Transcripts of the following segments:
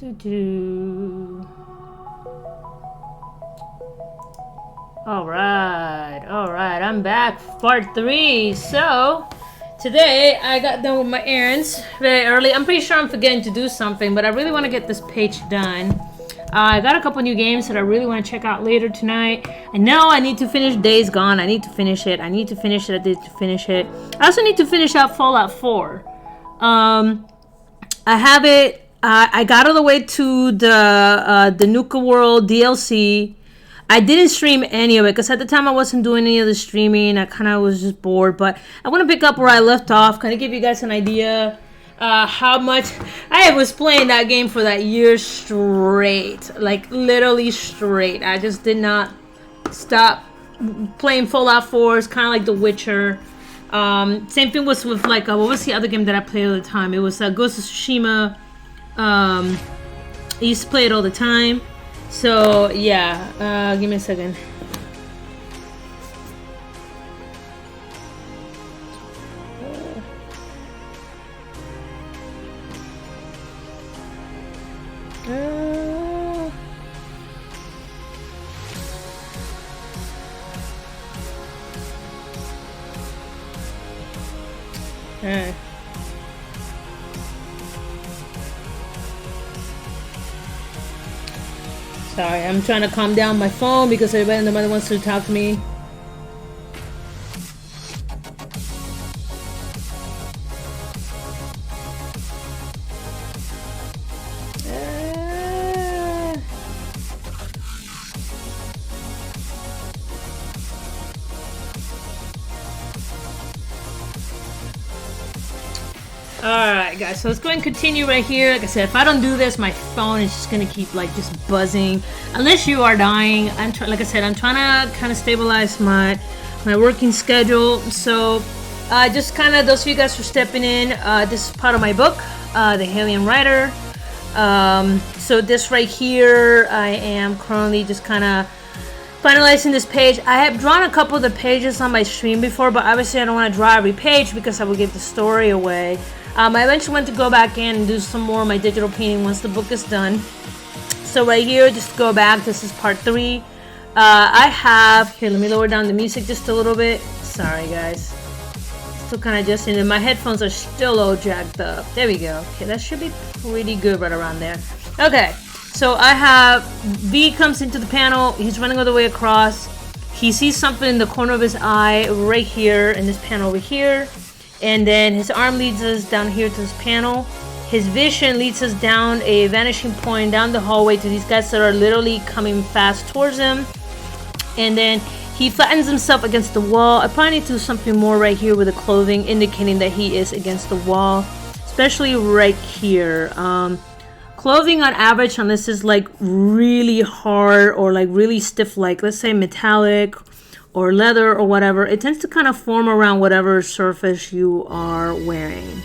All right, I'm back, part 3. So today I got done with my errands very early. I'm pretty sure I'm forgetting to do something, but I really want to get this page done. I got a couple new games that I really want to check out later tonight. I know I need to finish Days Gone. I need to finish it. I need to finish it. I also need to finish out Fallout 4. I have it. I got all the way to the Nuka World DLC. I didn't stream any of it because at the time I wasn't doing any of the streaming. I kind of was just bored. But I want to pick up where I left off, kind of give you guys an idea how much I was playing that game for that year straight. Like, literally straight. I just did not stop playing Fallout 4. It's kind of like The Witcher. Same thing was with, like, what was the other game that I played all the time? It was Ghost of Tsushima. I used to play it all the time. So, yeah, give me a second. Alright. Sorry, I'm trying to calm down my phone because everybody in the mother wants to talk to me. Alright guys, so let's go and continue right here. Like I said, if I don't do this, my phone is just gonna keep like just buzzing. Unless you are dying. Like I said, I'm trying to kind of stabilize my working schedule. So just kind of those of you guys for stepping in. This is part of my book, the Hellion Rider. So this right here, I am currently just kind of finalizing this page. I have drawn a couple of the pages on my stream before, but obviously I don't want to draw every page because I will give the story away. I eventually went to go back in and do some more of my digital painting once the book is done. So right here, just go back. This is part 3. I have here. Let me lower down the music just a little bit. Sorry, guys. Still kind of adjusting. And my headphones are still all jacked up. There we go. Okay, that should be pretty good right around there. Okay, so I have V comes into the panel. He's running all the way across. He sees something in the corner of his eye right here in this panel over here. And then his arm leads us down here to this panel. His vision leads us down a vanishing point down the hallway to these guys that are literally coming fast towards him. And then he flattens himself against the wall. I probably need to do something more right here with the clothing, indicating that he is against the wall, especially right here. Clothing on average, unless it's like really hard or like really stiff, like let's say metallic or leather or whatever, it tends to kind of form around whatever surface you are wearing.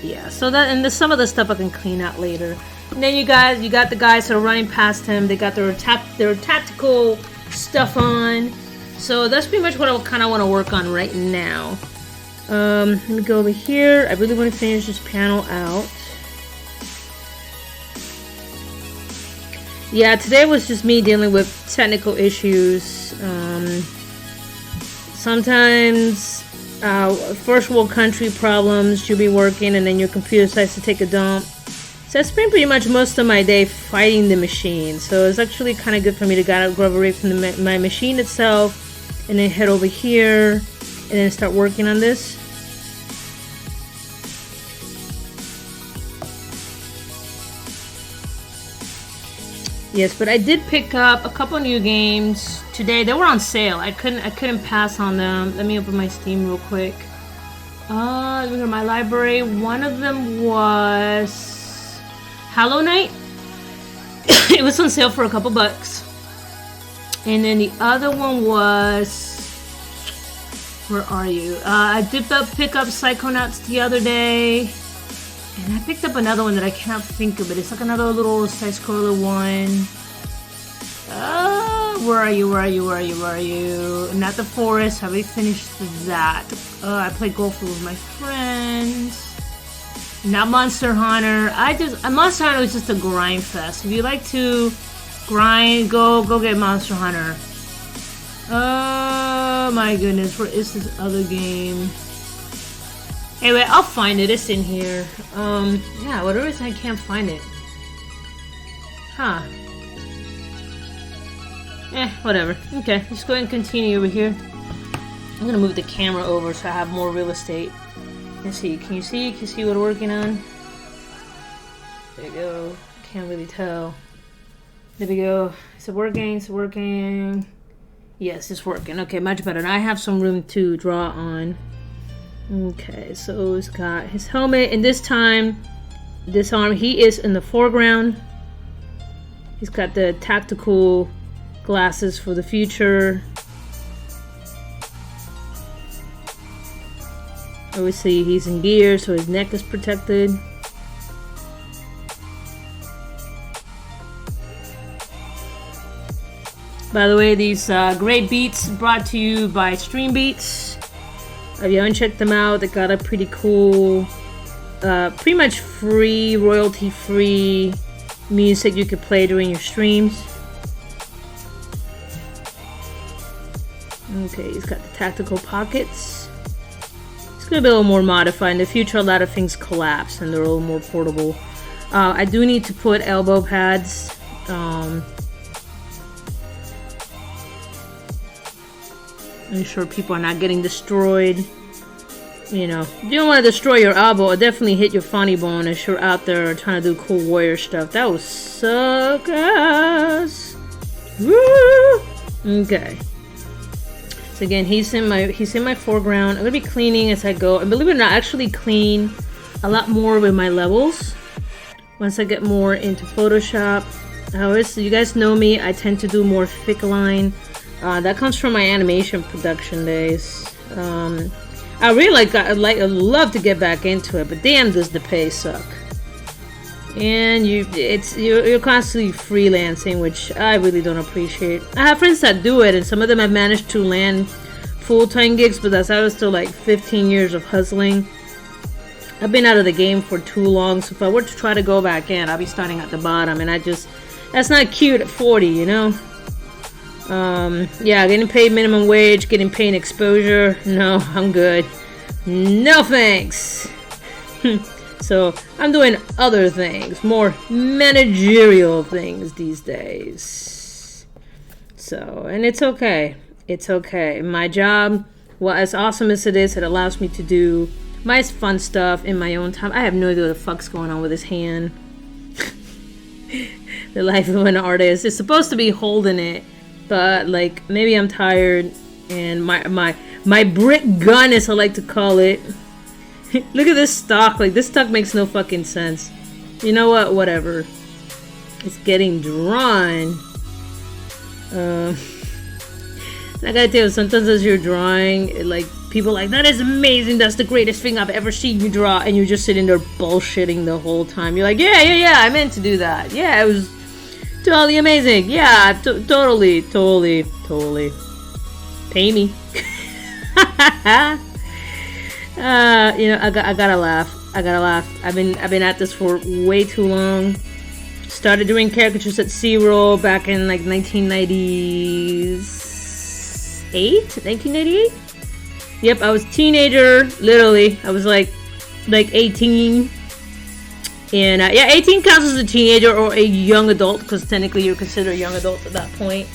Yeah, so that, and some of the stuff I can clean out later. And then you got the guys that are running past him. They got their tactical stuff on. So that's pretty much what I kind of want to work on right now. Let me go over here. I really want to finish this panel out. Yeah, today was just me dealing with technical issues. Sometimes first world country problems, you'll be working and then your computer decides to take a dump. So I spent pretty much most of my day fighting the machine. So it's actually kind of good for me to go away from my machine itself and then head over here and then start working on this. Yes, but I did pick up a couple new games today. They were on sale. I couldn't pass on them. Let me open my Steam real quick. Look at my library. One of them was Hollow Knight. It was on sale for a couple bucks. And then the other one was, where are you? I did pick up Psychonauts the other day. And I picked up another one that I cannot think of it. It's like another little side-scroller one. Where are you? Not the forest. Have we finished that? I played golf with my friends. Not Monster Hunter. Monster Hunter is just a grind fest. If you like to grind, go get Monster Hunter. Oh my goodness, where is this other game? Anyway, I'll find it. It's in here. Yeah, whatever it is, I can't find it. Huh. Whatever. Okay, let's go ahead and continue over here. I'm gonna move the camera over so I have more real estate. Let's see. Can you see? Can you see what we're working on? There you go. Can't really tell. There we go. Is it working? It's working. Yes, it's working. Okay, much better. Now I have some room to draw on. Okay, so he's got his helmet, and this time, this arm, he is in the foreground. He's got the tactical glasses for the future. Obviously, he's in gear, so his neck is protected. By the way, these great beats brought to you by Stream Beats. If you haven't checked them out, they got a pretty cool, pretty much free, royalty-free music you could play during your streams. Okay, he's got the tactical pockets. It's gonna be a little more modified. In the future, a lot of things collapse and they're a little more portable. I do need to put elbow pads. Ensure people are not getting destroyed. You know, you don't want to destroy your elbow or definitely hit your funny bone as you're out there trying to do cool warrior stuff. That was suck ass. Woo! Okay. So again, he's in my foreground. I'm gonna be cleaning as I go, and believe it or not, I actually clean a lot more with my levels once I get more into Photoshop. However, so you guys know me, I tend to do more thick line. That comes from my animation production days. I really I'd love to get back into it, but damn, does the pay suck. And you're constantly freelancing, which I really don't appreciate. I have friends that do it, and some of them have managed to land full-time gigs, but I was still like 15 years of hustling. I've been out of the game for too long, so if I were to try to go back in, I'll be starting at the bottom, and that's not cute at 40, you know? Yeah, getting paid minimum wage, getting paid exposure. No, I'm good. No thanks. So I'm doing other things, more managerial things these days. So, and it's okay. It's okay. My job, well, as awesome as it is, it allows me to do my fun stuff in my own time. I have no idea what the fuck's going on with his hand. The life of an artist. It's supposed to be holding it. But like, maybe I'm tired, and my brick gun, as I like to call it. Look at this stock. Like, this stock makes no fucking sense. You know what? Whatever. It's getting drawn. I gotta tell you, sometimes as you're drawing, like, people are like, that is amazing. That's the greatest thing I've ever seen you draw, and you're just sitting there bullshitting the whole time. You're like, yeah. I meant to do that. Yeah, it was totally amazing. Yeah, totally. Pay me. You know, I gotta laugh. I've been at this for way too long. Started doing caricatures at Zero back in like 1998. Yep, I was a teenager. Literally, I was like 18. And yeah, 18 counts as a teenager or a young adult, because technically you're considered a young adult at that point.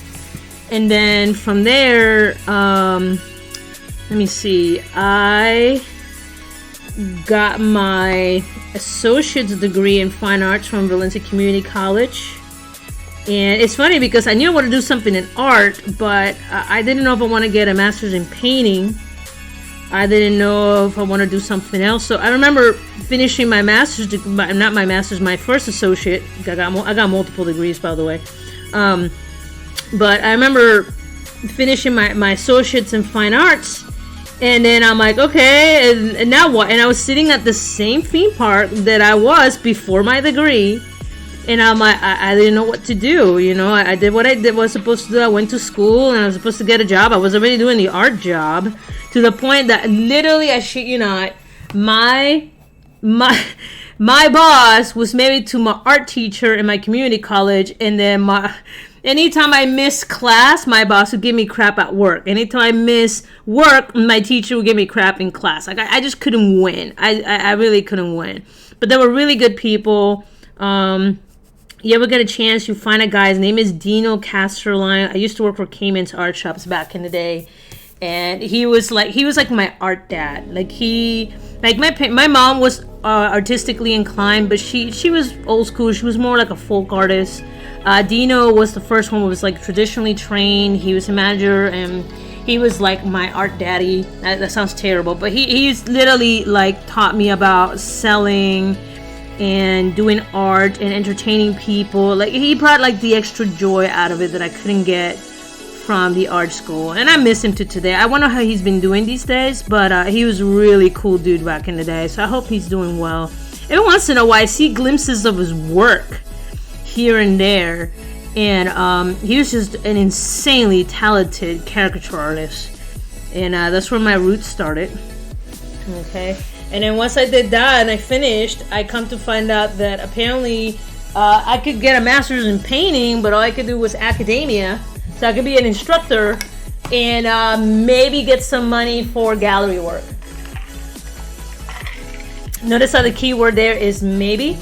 And then from there, let me see, I got my associate's degree in fine arts from Valencia Community College. And it's funny because I knew I wanted to do something in art, but I didn't know if I want to get a master's in painting. I didn't know if I want to do something else. So I remember finishing my master's, not my master's, my first associate. I got multiple degrees, by the way. But I remember finishing my associates in fine arts. And then I'm like, okay, and now what? And I was sitting at the same theme park that I was before my degree. And I'm like, I didn't know what to do. You know, I did what I was supposed to do. I went to school and I was supposed to get a job. I was already doing the art job, to the point that literally, I shit you not, my my boss was married to my art teacher in my community college, and then anytime I missed class, my boss would give me crap at work. Anytime I miss work, my teacher would give me crap in class. Like I just couldn't win. I really couldn't win. But they were really good people. You ever get a chance, you find a guy, his name is Dino Casterline. I used to work for Cayman's Art Shops back in the day. And he was like my art dad. My mom was artistically inclined, but she was old school. She was more like a folk artist. Dino was the first one who was like traditionally trained. He was a manager, and he was like my art daddy. That sounds terrible, but he's literally like taught me about selling and doing art and entertaining people. Like he brought like the extra joy out of it that I couldn't get from the art school, and I miss him to today. I wonder how he's been doing these days, but he was a really cool dude back in the day, so I hope he's doing well. Every once in a while I see glimpses of his work here and there, and he was just an insanely talented caricature artist, and that's where my roots started. Okay, and then once I did that and I finished, I come to find out that apparently I could get a master's in painting, but all I could do was academia. So I could be an instructor and maybe get some money for gallery work. Notice how the key word there is maybe.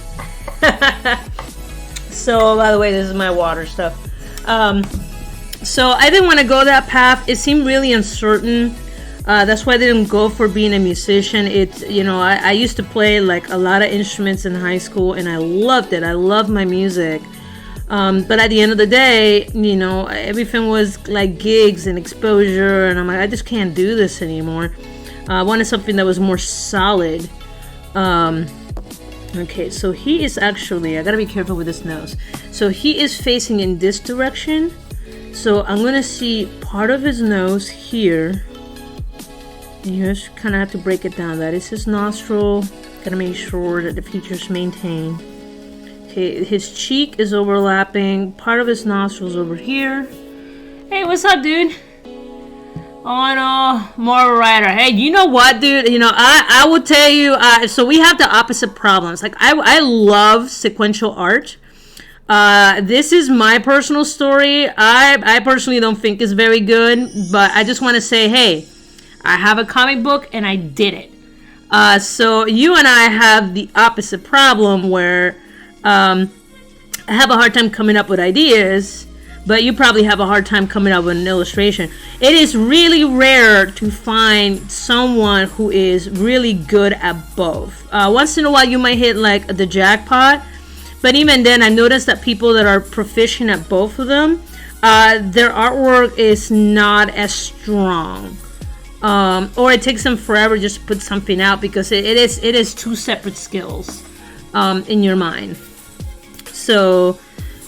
So, by the way, this is my water stuff. So I didn't want to go that path. It seemed really uncertain. That's why I didn't go for being a musician. I used to play like a lot of instruments in high school, and I loved it. I loved my music. But at the end of the day, everything was like gigs and exposure, and I'm like, I just can't do this anymore. I wanted something that was more solid. Okay, so he is actually, I gotta be careful with his nose. So he is facing in this direction. So I'm gonna see part of his nose here. And you just kind of have to break it down. That is his nostril. Gotta make sure that the features maintain. Okay, his cheek is overlapping. Part of his nostrils over here. Hey, what's up, dude? Oh no, more writer. Hey, you know what, dude? I will tell you. So we have the opposite problems. Like I love sequential art. This is my personal story. I personally don't think it's very good, but I just want to say, hey, I have a comic book and I did it. So you and I have the opposite problem where. I have a hard time coming up with ideas, but you probably have a hard time coming up with an illustration. It is really rare to find someone who is really good at both. Once in a while you might hit like the jackpot, but even then I noticed that people that are proficient at both of them, their artwork is not as strong. Or it takes them forever just to put something out because it is two separate skills in your mind. So,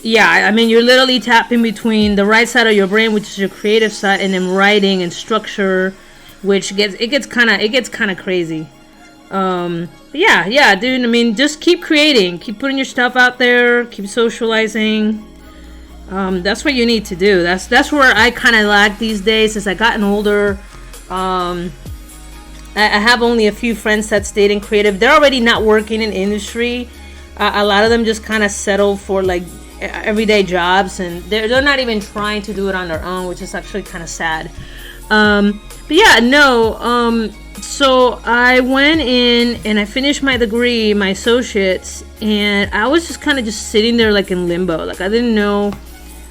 yeah, I mean, you're literally tapping between the right side of your brain, which is your creative side, and then writing and structure, which gets kind of crazy. Yeah, dude. I mean, just keep creating, keep putting your stuff out there, keep socializing. That's what you need to do. That's where I kind of lag these days as I gotten older. I have only a few friends that stayed in creative. They're already not working in industry. A lot of them just kind of settle for like everyday jobs, and they're not even trying to do it on their own, which is actually kind of sad. But yeah, no. So I went in and I finished my degree, my associates, and I was just kind of just sitting there like in limbo. Like I didn't know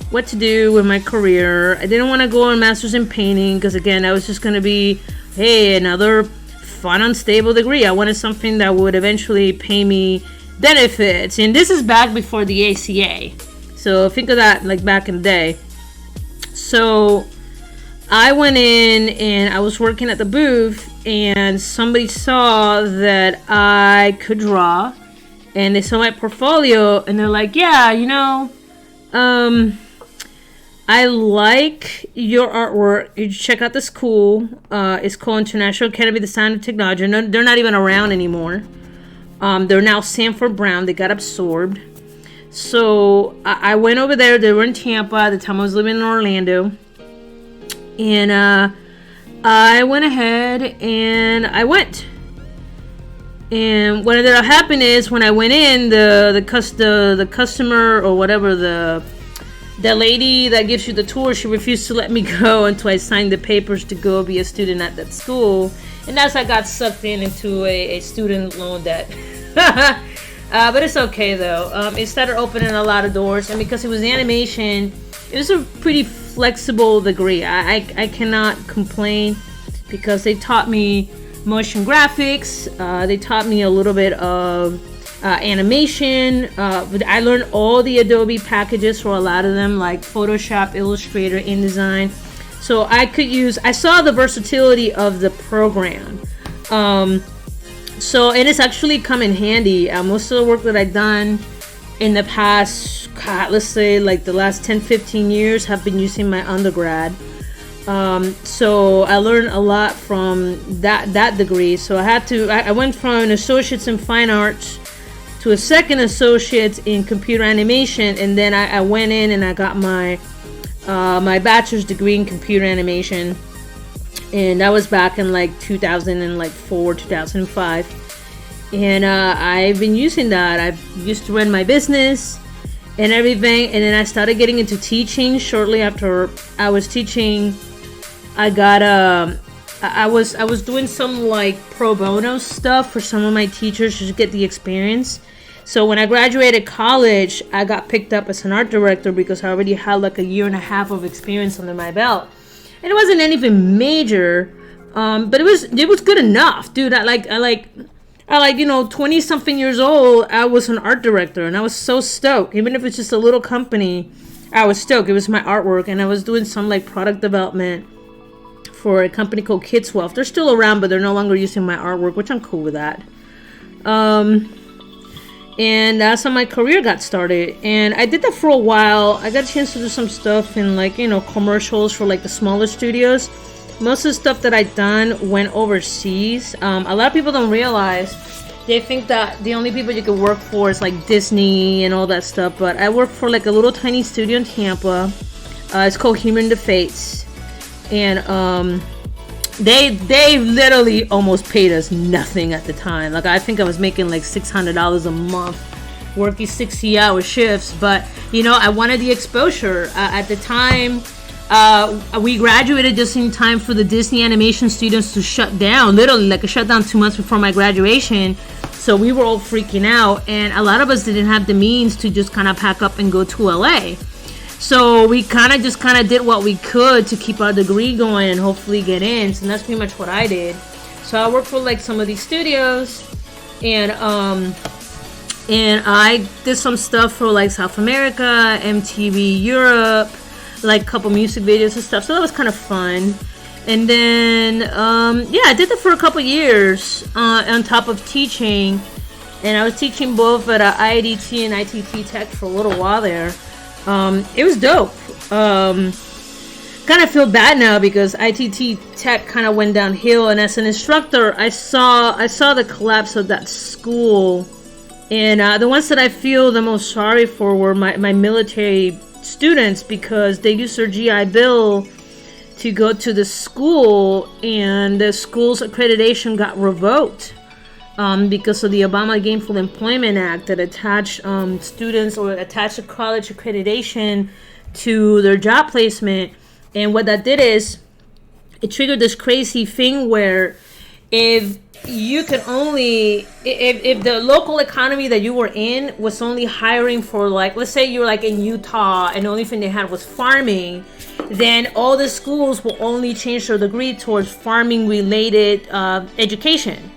what to do with my career. I didn't want to go on master's in painting because again, that was just going to be, hey, another fun, unstable degree. I wanted something that would eventually pay me benefits, and this is back before the ACA, so think of that like back in the day. So I went in and I was working at the booth, and somebody saw that I could draw, and they saw my portfolio, and they're like, yeah, I like your artwork. You should check out the school. It's called International Academy of the Sound of Technology. No, they're not even around anymore. They're now Sanford Brown. They got absorbed. So I went over there. They were in Tampa at the time. I was living in Orlando. And I went ahead and I went. And what ended up happening is when I went in, the customer or whatever, the lady that gives you the tour, she refused to let me go until I signed the papers to go be a student at that school. And that's how I got sucked into a student loan debt. But it's okay though. It started opening a lot of doors, and because it was animation, it was a pretty flexible degree. I cannot complain because they taught me motion graphics. They taught me a little bit of animation. I learned all the Adobe packages for a lot of them, like Photoshop, Illustrator, InDesign. So I saw the versatility of the program. So it has actually come in handy. Most of the work that I've done in the past, let's say like the last 10-15 years, have been using my undergrad. So I learned a lot from that degree. So I went from an associate's in fine arts to a second associate's in computer animation, and then I went in and I got my bachelor's degree in computer animation, and that was back in like 2004, 2005. And I've been using that. I used to run my business and everything, and then I started getting into teaching. Shortly after I was teaching, I was doing some like pro bono stuff for some of my teachers to get the experience. So when I graduated college, I got picked up as an art director because I already had like 1.5 years of experience under my belt, and it wasn't anything major, but it was good enough, dude. I like 20 something years old, I was an art director, and I was so stoked. Even if it's just a little company, I was stoked. It was my artwork, and I was doing some like product development for a company called Kids Wealth. They're still around, but they're no longer using my artwork, which I'm cool with that. And that's how my career got started. And I did that for a while. I got a chance to do some stuff in like, commercials for like the smaller studios. Most of the stuff that I've done went overseas. A lot of people don't realize. They think that the only people you can work for is like Disney and all that stuff. But I work for like a little tiny studio in Tampa. It's called Human the Fates. And they literally almost paid us nothing at the time. Like I think I was making like $600 a month working 60-hour shifts, but I wanted the exposure. At the time, we graduated just in time for the Disney animation studios to shut down, literally like a shutdown 2 months before my graduation. So we were all freaking out, and a lot of us didn't have the means to just kind of pack up and go to LA. So we kind of did what we could to keep our degree going and hopefully get in. So that's pretty much what I did. So I worked for like some of these studios, and I did some stuff for like South America, MTV Europe, like a couple music videos and stuff. So that was kind of fun. And then I did that for a couple years on top of teaching. And I was teaching both at IDT and ITT Tech for a little while there. It was dope. Kind of feel bad now because ITT Tech kind of went downhill, and as an instructor, I saw the collapse of that school, and the ones that I feel the most sorry for were my military students, because they used their GI Bill to go to the school, and the school's accreditation got revoked. Because of the Obama Gainful Employment Act that attached students or attached a college accreditation to their job placement. And what that did is it triggered this crazy thing where if the local economy that you were in was only hiring for, like, let's say you're like in Utah and the only thing they had was farming, then all the schools will only change their degree towards farming related education.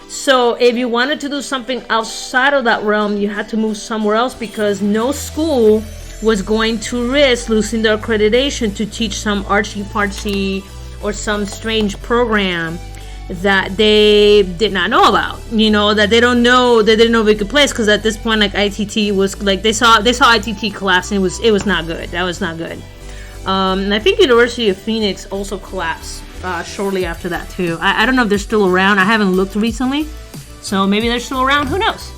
So if you wanted to do something outside of that realm, you had to move somewhere else, because no school was going to risk losing their accreditation to teach some artsy-fartsy or some strange program that they did not know about, that they didn't know we could place, because at this point, like, ITT was like, they saw ITT collapse, and it was not good. That was not good. And I think University of Phoenix also collapsed shortly after that too. I don't know if they're still around. I haven't looked recently, so maybe they're still around. Who knows?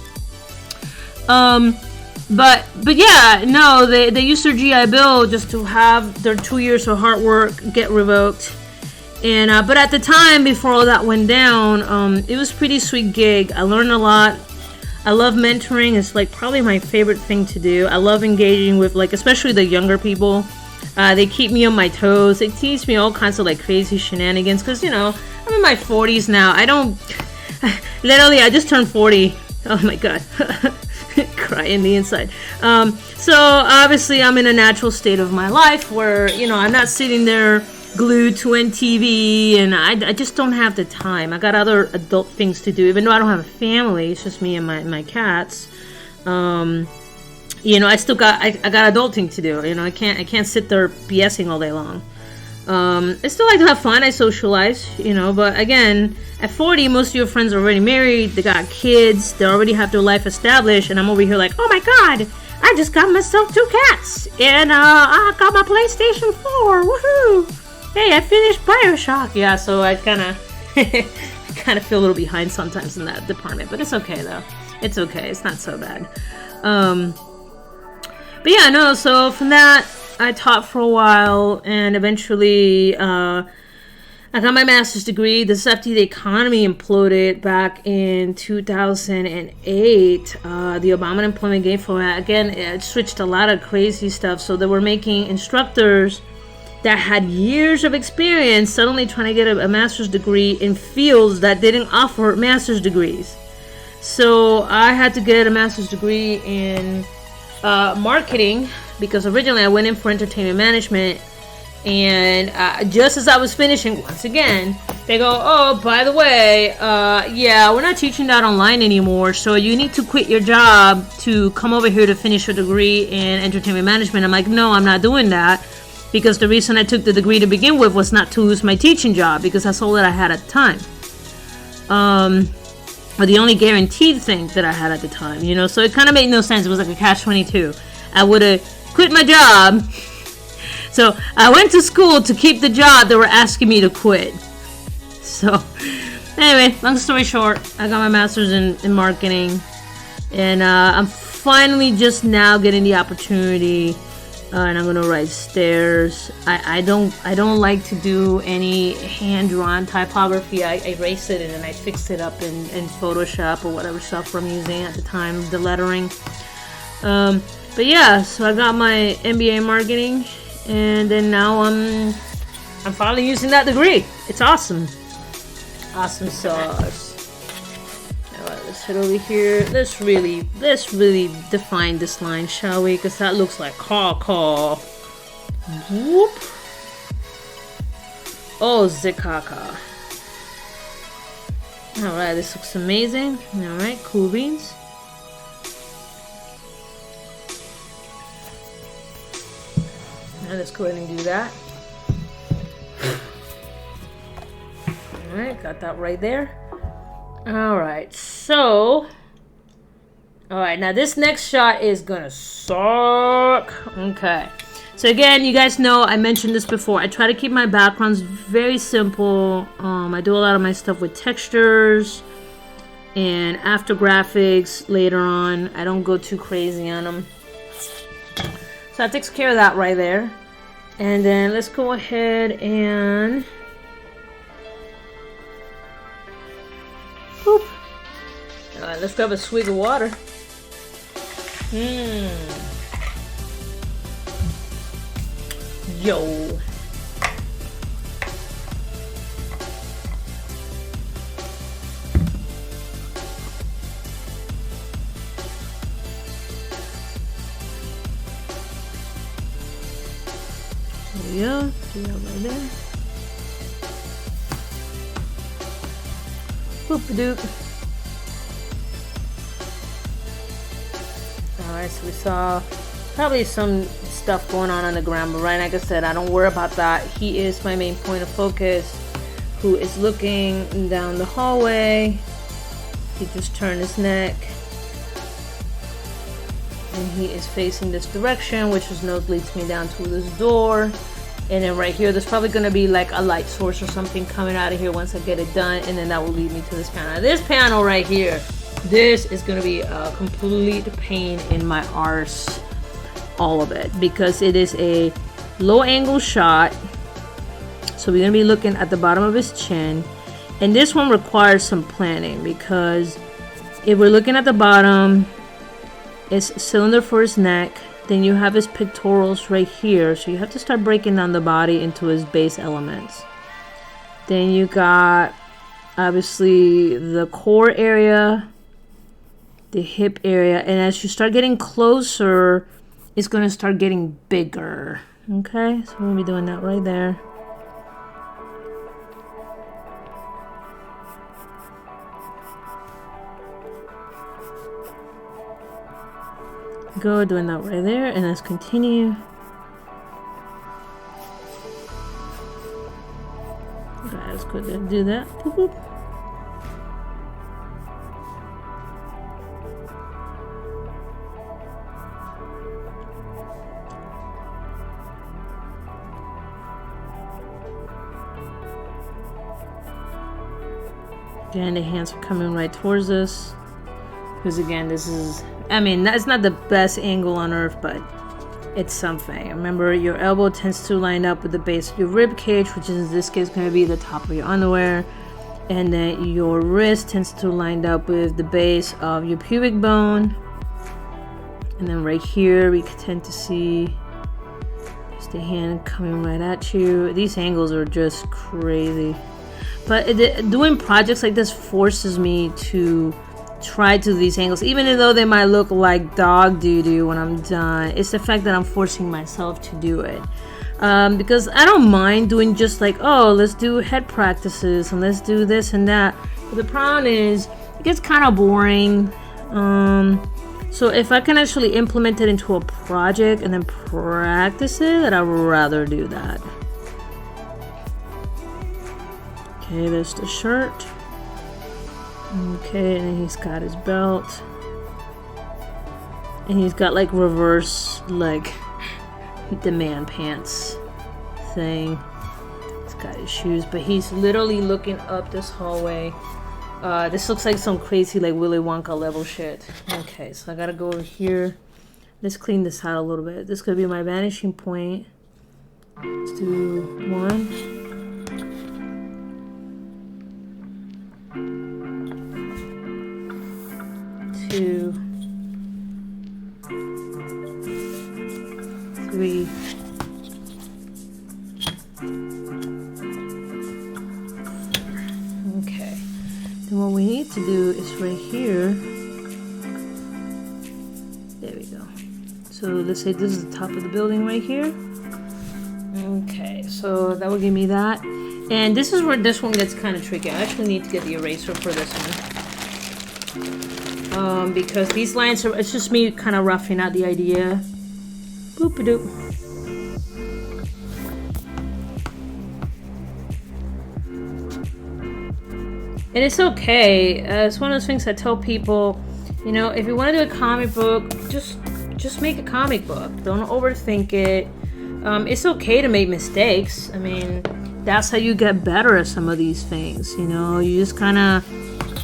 But yeah, no, they used their GI Bill just to have their 2 years of hard work get revoked. And but at the time, before all that went down, it was pretty sweet gig. I learned a lot. I love mentoring. It's like probably my favorite thing to do. I love engaging with, like, especially the younger people. They keep me on my toes. They teach me all kinds of like crazy shenanigans, because, you know, I'm in my 40s now. I don't literally, I just turned 40. Oh my god. Cry in the inside. So obviously I'm in a natural state of my life where, you know, I'm not sitting there glued to TV, and I just don't have the time. I got other adult things to do, even though I don't have a family. It's just me and my cats. You know, I still got I got adulting to do. You know, I can't sit there BSing all day long. I still like to have fun. I socialize, you know, but again, at 40, most of your friends are already married. They got kids. They already have their life established, and I'm over here like, oh my god, I just got myself 2 cats, and I got my PlayStation 4. Woohoo! Hey, I finished BioShock. Yeah, so I kind of feel a little behind sometimes in that department, but it's okay though. It's okay. It's not so bad. But yeah, no. So from that, I taught for a while, and eventually, I got my master's degree. This is after the economy imploded back in 2008. The Obama Employment Gain Format, again, it switched a lot of crazy stuff. So they were making instructors that had years of experience suddenly trying to get a master's degree in fields that didn't offer master's degrees. So I had to get a master's degree in marketing, because originally I went in for entertainment management, and just as I was finishing, once again, they go, oh, by the way, yeah, we're not teaching that online anymore, so you need to quit your job to come over here to finish your degree in entertainment management. I'm like, no, I'm not doing that. Because the reason I took the degree to begin with was not to lose my teaching job, because that's all that I had at the time. Or the only guaranteed thing that I had at the time, you know, so it kind of made no sense. It was like a catch-22. I would have quit my job. So I went to school to keep the job they were asking me to quit. So anyway, long story short, I got my master's in marketing, and I'm finally just now getting the opportunity. And I'm gonna write stairs. I don't like to do any hand-drawn typography. I erase it and then I fix it up in Photoshop or whatever software I'm using at the time, the lettering. But yeah, so I got my MBA in marketing, and then now I'm finally using that degree. It's awesome. Awesome sauce. Alright, let's head over here. Let's really define this line, shall we? Because that looks like caw. Whoop. Oh, zikaka. Alright, this looks amazing. Alright, cool beans. Now let's go ahead and do that. Alright, got that right there. Alright, so alright, now this next shot is gonna suck. Okay, so again, you guys know I mentioned this before. I try to keep my backgrounds very simple. I do a lot of my stuff with textures and after graphics later on. I don't go too crazy on them. So that takes care of that right there. And then let's go ahead and boop. Alright, let's grab a swig of water. Yo. There we go. Do that right there. Boop-a-doop. Alright, so we saw probably some stuff going on the ground, but right, like I said, I don't worry about that. He is my main point of focus, who is looking down the hallway. He just turned his neck, and he is facing this direction, which his nose leads me down to this door. And then right here, there's probably going to be like a light source or something coming out of here once I get it done, and then that will lead me to this panel. Now, this panel right here, this is going to be a complete pain in my arse, all of it, because it is a low angle shot. So we're gonna be looking at the bottom of his chin, and this one requires some planning, because if we're looking at the bottom, it's cylinder for his neck, then you have his pectorals right here, so you have to start breaking down the body into his base elements. Then you got obviously the core area, the hip area, and as you start getting closer, it's going to start getting bigger. Okay, so we'll be doing that right there. Go, doing that right there, and let's continue. Okay, let's go ahead and do that. Boop, boop. Again, the hands are coming right towards us. Because again, this is, I mean, it's not the best angle on earth, but it's something. Remember, your elbow tends to line up with the base of your rib cage, which is in this case going to be the top of your underwear. And then your wrist tends to line up with the base of your pubic bone. And then right here, we tend to see just the hand coming right at you. These angles are just crazy. But doing projects like this forces me to try to do these angles, even though they might look like dog doo-doo when I'm done. It's the fact that I'm forcing myself to do it. Because I don't mind doing just like, oh, let's do head practices and let's do this and that. But the problem is, it gets kind of boring. So if I can actually implement it into a project and then practice it, I'd rather do that. Okay, there's the shirt. Okay, and then he's got his belt. And he's got like reverse, like the man pants thing. He's got his shoes, but he's literally looking up this hallway. This looks like some crazy like Willy Wonka level shit. Okay, so I gotta go over here. Let's clean this out a little bit. This could be my vanishing point. Let's do 1. 2, 3, 4. Okay. Then what we need to do is right here. There we go. So let's say this is the top of the building right here. Okay, so that will give me that. And this is where this one gets kind of tricky. I actually need to get the eraser for this one. Because these lines are, it's just me kind of roughing out the idea. Boop-a-doop. And it's okay. It's one of those things I tell people, you know, if you want to do a comic book, just make a comic book. Don't overthink it. It's okay to make mistakes. I mean, that's how you get better at some of these things. You know, you just kind of,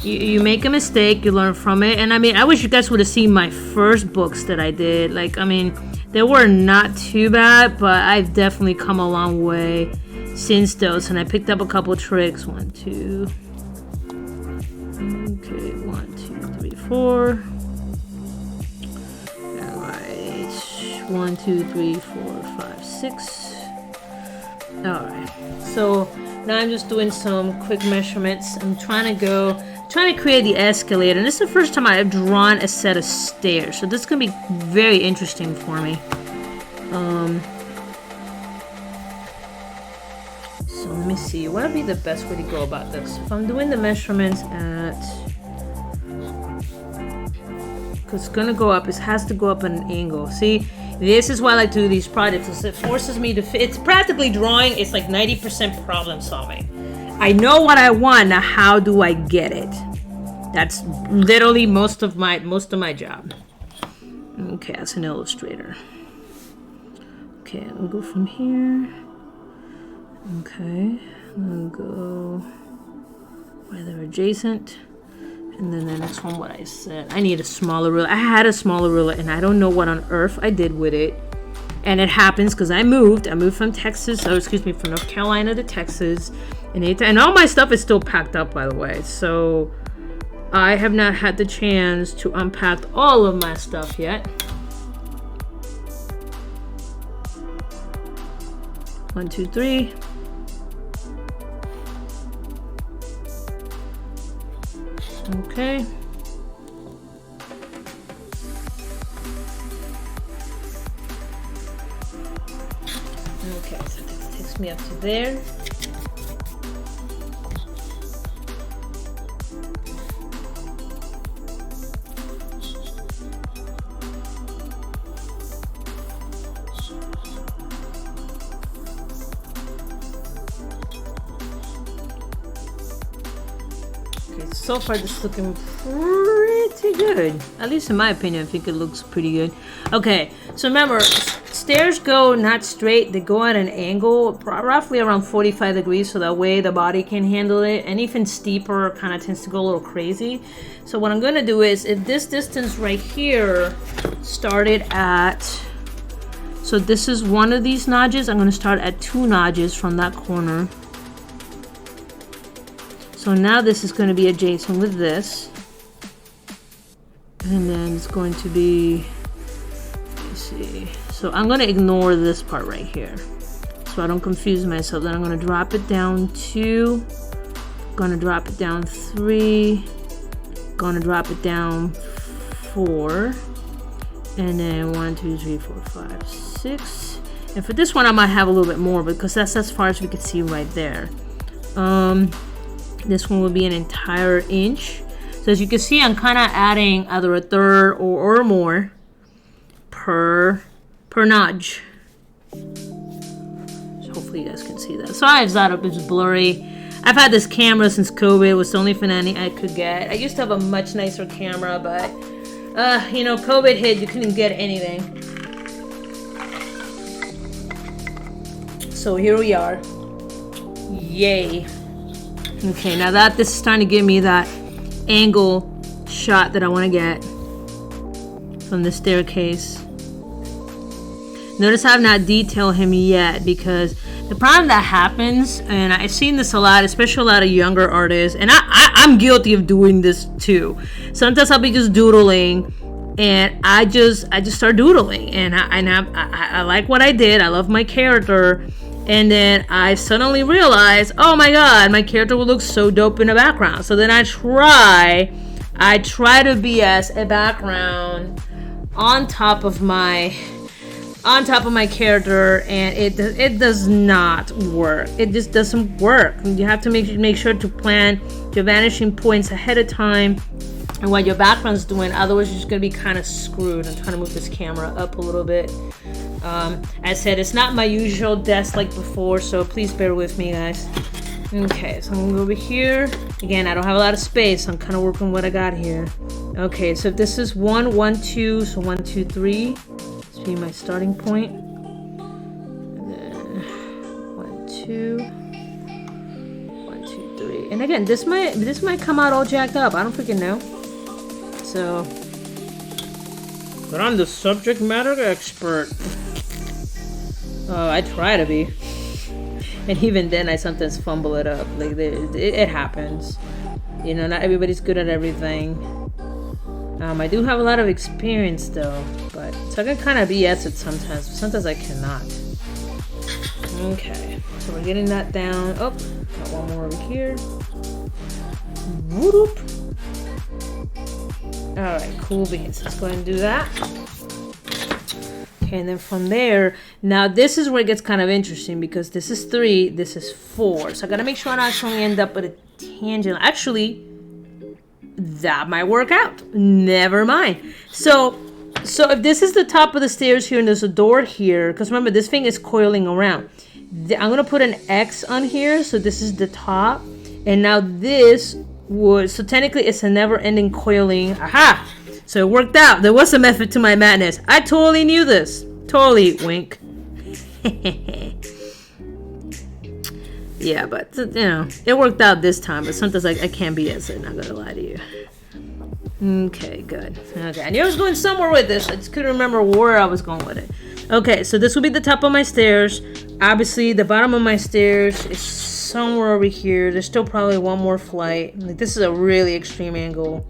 you make a mistake, you learn from it. And I mean, I wish you guys would have seen my first books that I did. Like, I mean, they were not too bad, but I've definitely come a long way since those. And I picked up a couple tricks. 1, 2. Okay, 1, 2, 3, 4. All right. 1, 2, 3, 4, 5, 6. All right. So now I'm just doing some quick measurements. I'm trying to create the escalator, and this is the first time I've drawn a set of stairs, so this is gonna be very interesting for me. So let me see, what would be the best way to go about this? If I'm doing the measurements at, because it's gonna go up, it has to go up at an angle. See, this is why I like to do these projects. It forces me to it's practically drawing. It's like 90% problem solving. I know what I want, now how do I get it? That's literally most of my job. Okay, as an illustrator. Okay, I'll go from here. Okay, I'll go where they're adjacent. And then the next one, what I said. I need a smaller ruler. I had a smaller ruler, and I don't know what on earth I did with it. And it happens because I moved from Texas, or excuse me, from North Carolina to Texas, and all my stuff is still packed up, by the way. So I have not had the chance to unpack all of my stuff yet. 1, 2, 3. Okay. Okay, so this takes me up to there. So far this is looking pretty good, at least in my opinion. I think it looks pretty good. Okay, so remember, stairs go not straight, they go at an angle roughly around 45 degrees, so that way the body can handle it. And even steeper kind of tends to go a little crazy. So what I'm going to do is, if this distance right here started at, so this is one of these notches, I'm going to start at 2 notches from that corner. So now this is going to be adjacent with this. And then it's going to be, let's see. So I'm going to ignore this part right here, so I don't confuse myself. Then I'm going to drop it down 2. Going to drop it down 3. Going to drop it down 4. And then 1, 2, 3, 4, 5, 6. And for this one I might have a little bit more, because that's as far as we can see right there. This one will be an entire inch. So as you can see, I'm kind of adding either a third or more per notch. So hopefully you guys can see that. Sorry if that is blurry. I've had this camera since COVID. It was the only thing I could get. I used to have a much nicer camera, but you know, COVID hit, you couldn't get anything. So here we are. Yay. Okay, now that this is starting to give me that angle shot that I want to get from the staircase. Notice I have not detailed him yet, because the problem that happens, and I've seen this a lot, especially a lot of younger artists, and I'm guilty of doing this too. Sometimes I'll be just doodling, and I just start doodling, and I like what I did. I love my character. And then I suddenly realize, oh my god, my character will look so dope in the background. So then I try to BS a background on top of my character, and it does not work. It just doesn't work. You have to make sure to plan your vanishing points ahead of time and what your background's doing. Otherwise, you're just gonna be kind of screwed. I'm trying to move this camera up a little bit. As I said, it's not my usual desk like before, so please bear with me, guys. Okay, so I'm gonna go over here. Again, I don't have a lot of space, so I'm kind of working what I got here. Okay, so if this is 1, 1, 2, so 1, 2, 3. This will be my starting point. And then 1, 2, 1, 2, 3. And again, this might come out all jacked up. I don't freaking know. So, but I'm the subject matter expert. I try to be, and even then I sometimes fumble it up. Like it happens, you know. Not everybody's good at everything. I do have a lot of experience though, but so I can kind of BS it sometimes. But sometimes I cannot. Okay, so we're getting that down. Oh, got one more over here. Whoop. All right, cool beans. Let's go ahead and do that. And then from there, now this is where it gets kind of interesting, because this is 3, this is 4. So I gotta make sure I don't actually end up with a tangent. Actually, that might work out. Never mind. So if this is the top of the stairs here and there's a door here, because remember this thing is coiling around. I'm gonna put an X on here, so this is the top. And now this would, so technically it's a never-ending coiling. Aha! So it worked out. There was a method to my madness. I totally knew this. Totally, wink. Yeah, but you know, it worked out this time. But sometimes I can't be as it. Not gonna lie to you. Okay, good. Okay, I knew I was going somewhere with this. I just couldn't remember where I was going with it. Okay, so this will be the top of my stairs. Obviously, the bottom of my stairs is somewhere over here. There's still probably one more flight. Like, this is a really extreme angle.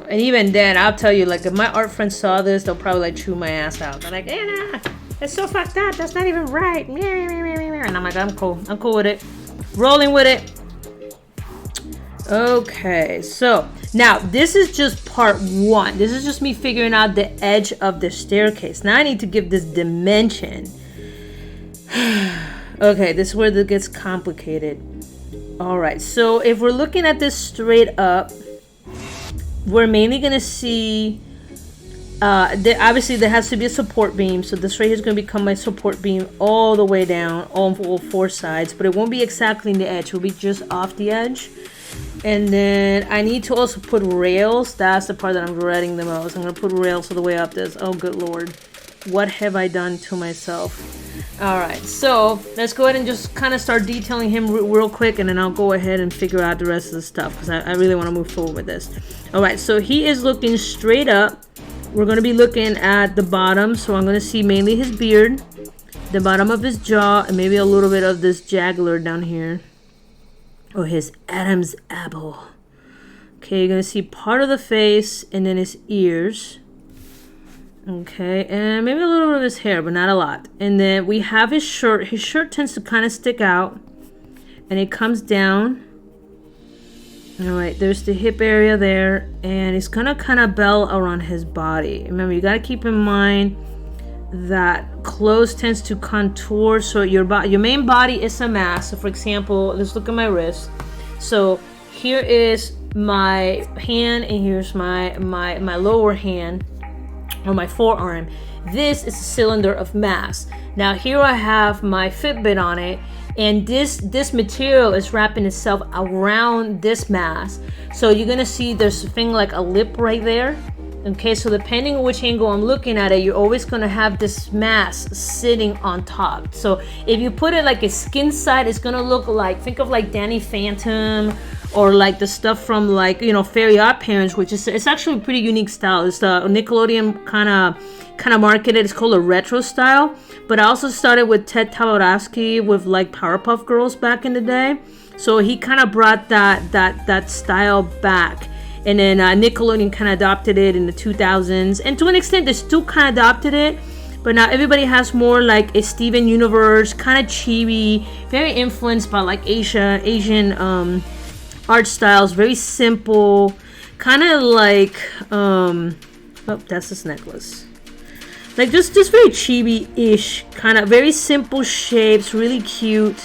And even then, I'll tell you, like, if my art friends saw this, they'll probably, like, chew my ass out. They're like, Anna, it's so fucked up. That's not even right. And I'm like, I'm cool. I'm cool with it. Rolling with it. Okay, so now this is just part one. This is just me figuring out the edge of the staircase. Now I need to give this dimension. Okay, this is where it gets complicated. All right, so if we're looking at this straight up, we're mainly gonna see obviously there has to be a support beam, so this right here is going to become my support beam all the way down, all four sides, but it won't be exactly in the edge, it will be just off the edge. And then I need to also put rails. That's the part that I'm dreading the most. I'm going to put rails all the way up this. Oh, good Lord. What have I done to myself? Alright, so let's go ahead and just kind of start detailing him real quick, and then I'll go ahead and figure out the rest of the stuff, because I really want to move forward with this. Alright, so he is looking straight up. We're going to be looking at the bottom, so I'm going to see mainly his beard, the bottom of his jaw, and maybe a little bit of this jugular down here. Or his Adam's apple. Okay, you're going to see part of the face, and then his ears. Okay, and maybe a little bit of his hair, but not a lot. And then we have his shirt. His shirt tends to kind of stick out, and it comes down. Alright, there's the hip area there, and it's gonna kind of bell around his body. Remember, you gotta keep in mind that clothes tends to contour, so your main body is a mass. So for example, let's look at my wrist. So here is my hand, and here's my lower hand, or my forearm. This is a cylinder of mass. Now here I have my Fitbit on it, and this material is wrapping itself around this mass. So you're gonna see there's a thing like a lip right there. Okay, so depending on which angle I'm looking at it, you're always gonna have this mass sitting on top. So if you put it like a skin side, it's gonna look like, think of like Danny Phantom, or like the stuff from, like, you know, Fairy Odd Parents, which is, it's actually a pretty unique style. It's the Nickelodeon kind of marketed. It's called a retro style. But I also started with Ted Taborowski with like Powerpuff Girls back in the day. So he kind of brought that style back. And then Nickelodeon kind of adopted it in the 2000s. And to an extent, they still kind of adopted it. But now everybody has more like a Steven Universe, kind of chibi, very influenced by like Asian art styles, very simple, kind of like, oh, that's his necklace. Like just very chibi-ish, kind of very simple shapes, really cute.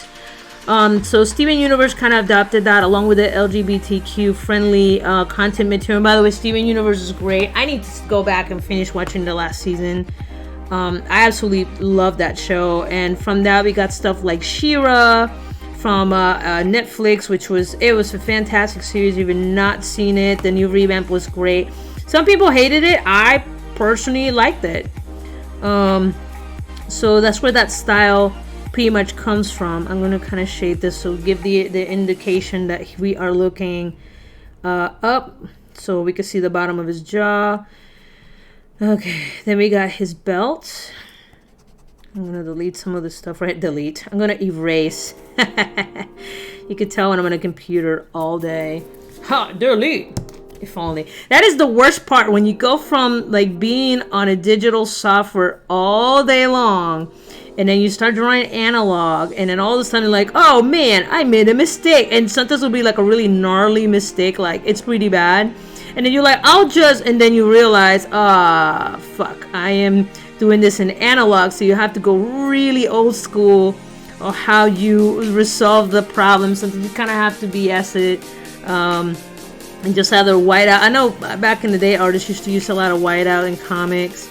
So Steven Universe kind of adopted that along with the LGBTQ friendly content material. And by the way, Steven Universe is great. I need to go back and finish watching the last season. I absolutely love that show. And from that we got stuff like She-Ra from Netflix, which was a fantastic series. If you've not seen it, the new revamp was great. Some people hated it. I personally liked it. So that's where that style pretty much comes from. I'm going to kind of shade this so give the indication that we are looking up, so we can see the bottom of his jaw. Okay, then we got his belt. I'm going to delete some of the stuff, right? Delete. I'm going to erase. You can tell when I'm on a computer all day. Ha! Delete! If only. That is the worst part, when you go from like being on a digital software all day long, and then you start drawing analog, and then all of a sudden like, oh man, I made a mistake. And sometimes it'll be like a really gnarly mistake, like it's pretty bad. And then you're like, and then you realize, fuck, I am doing this in analog, so you have to go really old school or how you resolve the problem. Sometimes you kind of have to BS it and just have the whiteout. I know back in the day artists used to use a lot of whiteout in comics,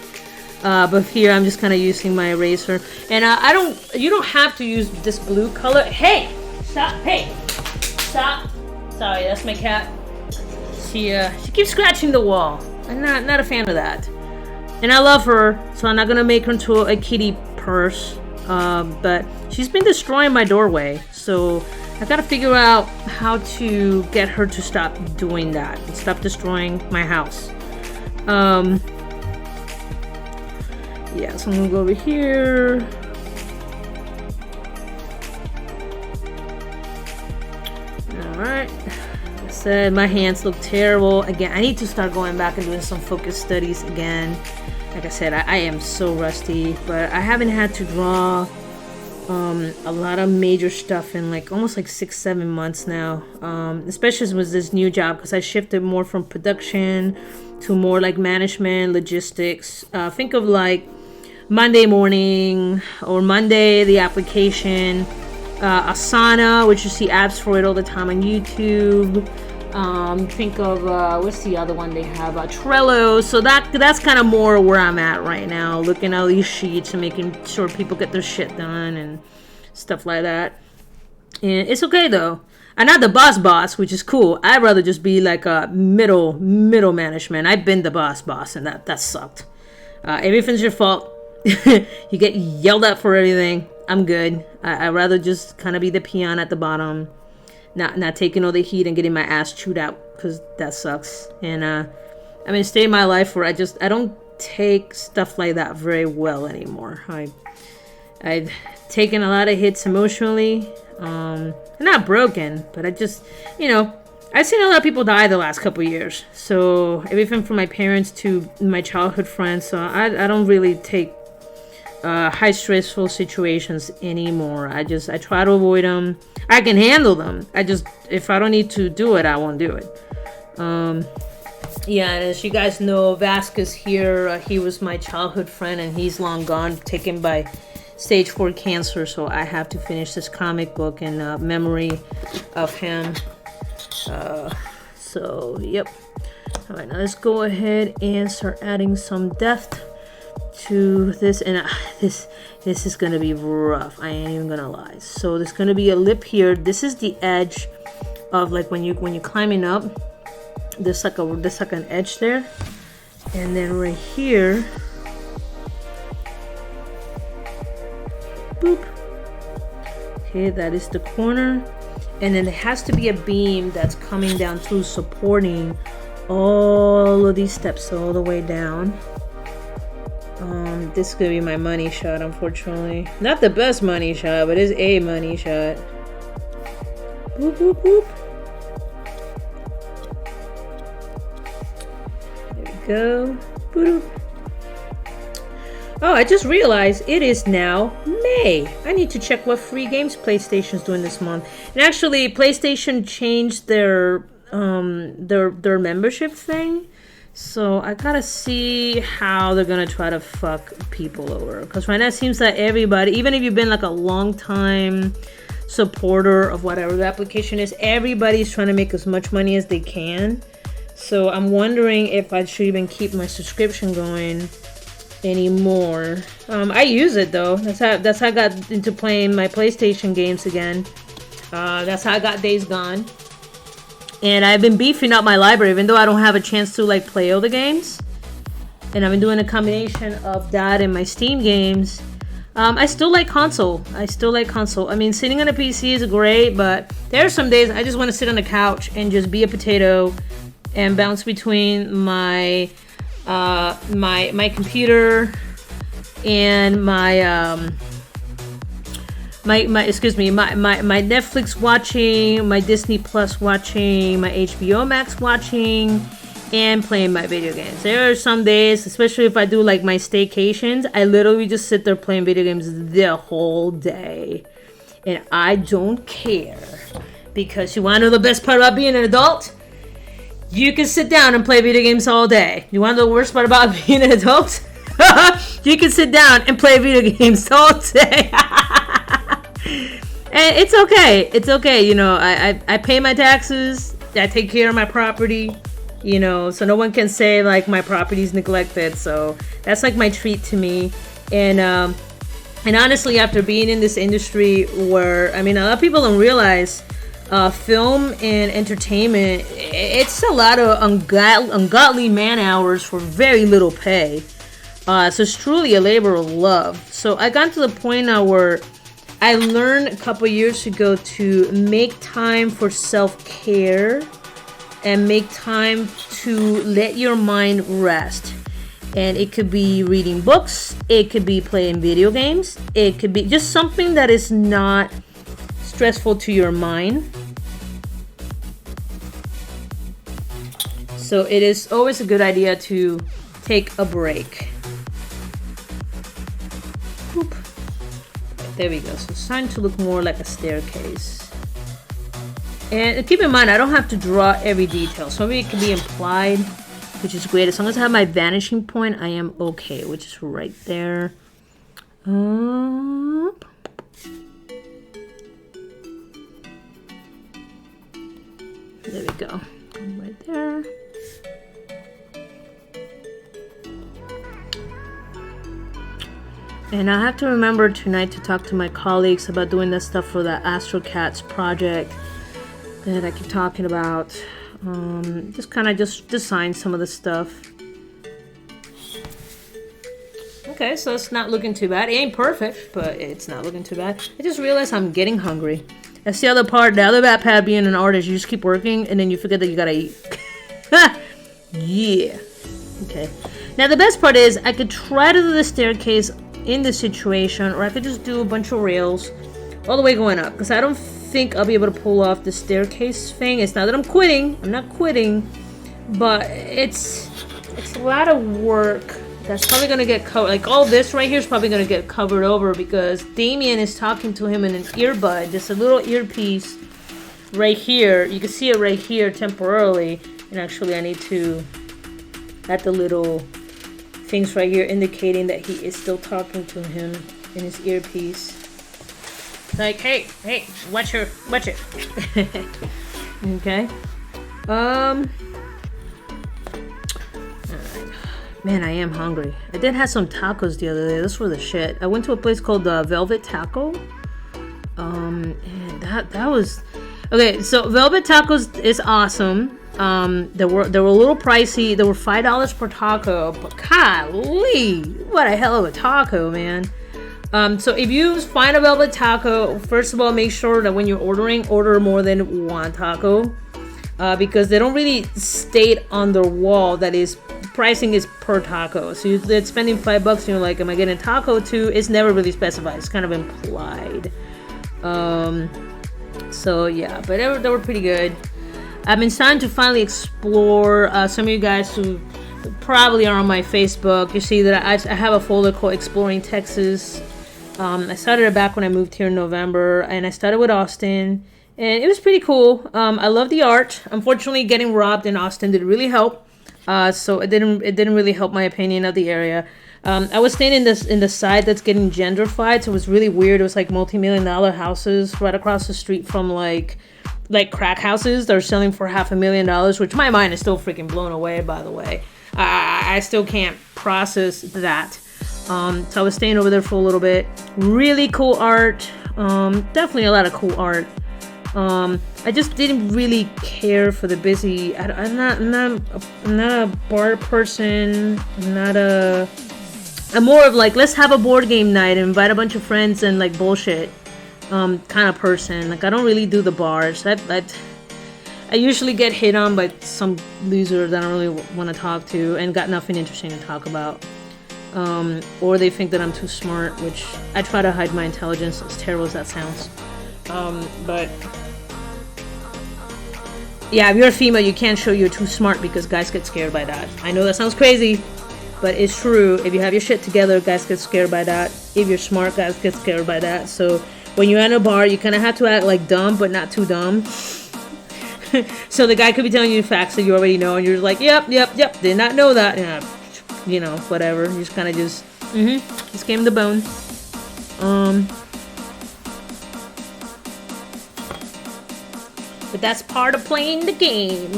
but here I'm just kind of using my eraser. And you don't have to use this blue color. Hey, stop! Hey, stop! Sorry, that's my cat. She keeps scratching the wall. I'm not a fan of that. And I love her, so I'm not gonna make her into a kitty purse. But she's been destroying my doorway, so I gotta figure out how to get her to stop doing that and stop destroying my house. Yeah, so I'm gonna go over here. Alright. Like I said, my hands look terrible. Again, I need to start going back and doing some focus studies again. Like I said, I am so rusty, but I haven't had to draw a lot of major stuff in like almost like 6-7 months now, especially with this new job, because I shifted more from production to more like management, logistics. Think of like Monday morning or Monday the application, Asana, which you see apps for it all the time on YouTube. Think of what's the other one they have, Trello. So that's kind of more where I'm at right now, looking at all these sheets and making sure people get their shit done and stuff like that. And it's okay though. I'm not the boss, which is cool. I'd rather just be like a middle management. I've been the boss, and that sucked. Everything's your fault. You get yelled at for everything. I'm good. I'd rather just kind of be the peon at the bottom. Not taking all the heat and getting my ass chewed out, because that sucks. And I mean, stay in my life where I don't take stuff like that very well anymore. I've taken a lot of hits emotionally. I'm not broken, but I just, I've seen a lot of people die the last couple years. So everything from my parents to my childhood friends. So I don't really take high stressful situations anymore. I try to avoid them. I can handle them. If I don't need to do it, I won't do it. Yeah, and as you guys know, Vasquez here, he was my childhood friend, and he's long gone, taken by stage 4 cancer. So I have to finish this comic book in memory of him. So yep. All right, now let's go ahead and start adding some depth to this, and this is gonna be rough. I ain't even gonna lie. So there's gonna be a lip here. This is the edge of like when you're climbing up. There's like an edge there, and then right here, boop. Okay, that is the corner, and then there has to be a beam that's coming down through, supporting all of these steps all the way down. This is gonna be my money shot, unfortunately. Not the best money shot, but it's a money shot. Boop, boop, boop. There we go. Boop. Oh, I just realized it is now May. I need to check what free games PlayStation's doing this month. And actually, PlayStation changed their membership thing. So I gotta see how they're gonna try to fuck people over. Because right now it seems that everybody, even if you've been like a long time supporter of whatever the application is, everybody's trying to make as much money as they can. So I'm wondering if I should even keep my subscription going anymore. I use it though. That's how I got into playing my PlayStation games again. That's how I got Days Gone. And I've been beefing up my library, even though I don't have a chance to like play all the games. And I've been doing a combination of that and my Steam games. I still like console. I mean, sitting on a PC is great, but there are some days I just want to sit on the couch and just be a potato and bounce between my my computer and my Netflix watching, my Disney Plus watching, my HBO Max watching, and playing my video games. There are some days, especially if I do like my staycations, I literally just sit there playing video games the whole day. And I don't care. Because you want to know the best part about being an adult? You can sit down and play video games all day. You want to know the worst part about being an adult? You can sit down and play video games all day. And it's okay. It's okay. I pay my taxes. I take care of my property. So no one can say like my property's neglected. So that's like my treat to me. And honestly, after being in this industry where, I mean, a lot of people don't realize film and entertainment, it's a lot of ungodly man hours for very little pay. So it's truly a labor of love. So I got to the point now where I learned a couple years ago to make time for self-care and make time to let your mind rest. And it could be reading books, it could be playing video games, it could be just something that is not stressful to your mind. So it is always a good idea to take a break. Boop. There we go. So it's starting to look more like a staircase. And keep in mind, I don't have to draw every detail. Some of it can be implied, which is great. As long as I have my vanishing point, I am okay, which is right there. There we go. Right there. And I have to remember tonight to talk to my colleagues about doing that stuff for the Astro Cats project that I keep talking about. Just kind of just design some of the stuff. Okay, so it's not looking too bad. It ain't perfect, but it's not looking too bad. I just realized I'm getting hungry. That's the other part. The other bad part being an artist, you just keep working and then you forget that you gotta eat. Yeah. Okay. Now the best part is I could try to do the staircase in this situation, or I could just do a bunch of rails all the way going up, because I don't think I'll be able to pull off the staircase thing. It's not that I'm quitting. I'm not quitting, but it's a lot of work. That's probably gonna get covered. Like all this right here is probably gonna get covered over because Damien is talking to him in an earbud. Just a little earpiece right here. You can see it right here temporarily. And actually I need to add the little things right here indicating that he is still talking to him in his earpiece. Like, hey, watch it. Okay. Alright. Man, I am hungry. I did have some tacos the other day. Those were the shit. I went to a place called Velvet Taco. And that was okay. So Velvet Tacos is awesome. They were a little pricey. They were $5 per taco, but golly, what a hell of a taco, man. So if you find a Velvet Taco, first of all, make sure that when you're ordering, order more than one taco, because they don't really state on their wall that is pricing is per taco. So they're spending $5 and you're like, am I getting a taco too? It's never really specified. It's kind of implied. So yeah, but they were pretty good. I've been starting to finally explore some of you guys who probably are on my Facebook. You see that I have a folder called Exploring Texas. I started it back when I moved here in November, and I started with Austin, and it was pretty cool. I love the art. Unfortunately, getting robbed in Austin didn't really help, so it didn't really help my opinion of the area. I was staying in the side that's getting gentrified, so it was really weird. It was like multi-million-dollar houses right across the street from like crack houses that are selling for $500,000, which my mind is still freaking blown away, by the way. I still can't process that. So I was staying over there for a little bit. Really cool art. Definitely a lot of cool art. I just didn't really care for the busy. I'm not a bar person. I'm more of like, let's have a board game night and invite a bunch of friends and like bullshit kind of person. Like I don't really do the bars. I usually get hit on by some loser that I don't really want to talk to and got nothing interesting to talk about. Or they think that I'm too smart, which I try to hide my intelligence, as terrible as that sounds. But yeah, if you're a female, you can't show you're too smart because guys get scared by that. I know that sounds crazy, but it's true. If you have your shit together, guys get scared by that. If you're smart, guys get scared by that. So when you're at a bar, you kind of have to act like dumb, but not too dumb. So the guy could be telling you facts that you already know, and you're like, yep, did not know that. Yeah, you know, whatever. You just kind of just came to the bone. But that's part of playing the game.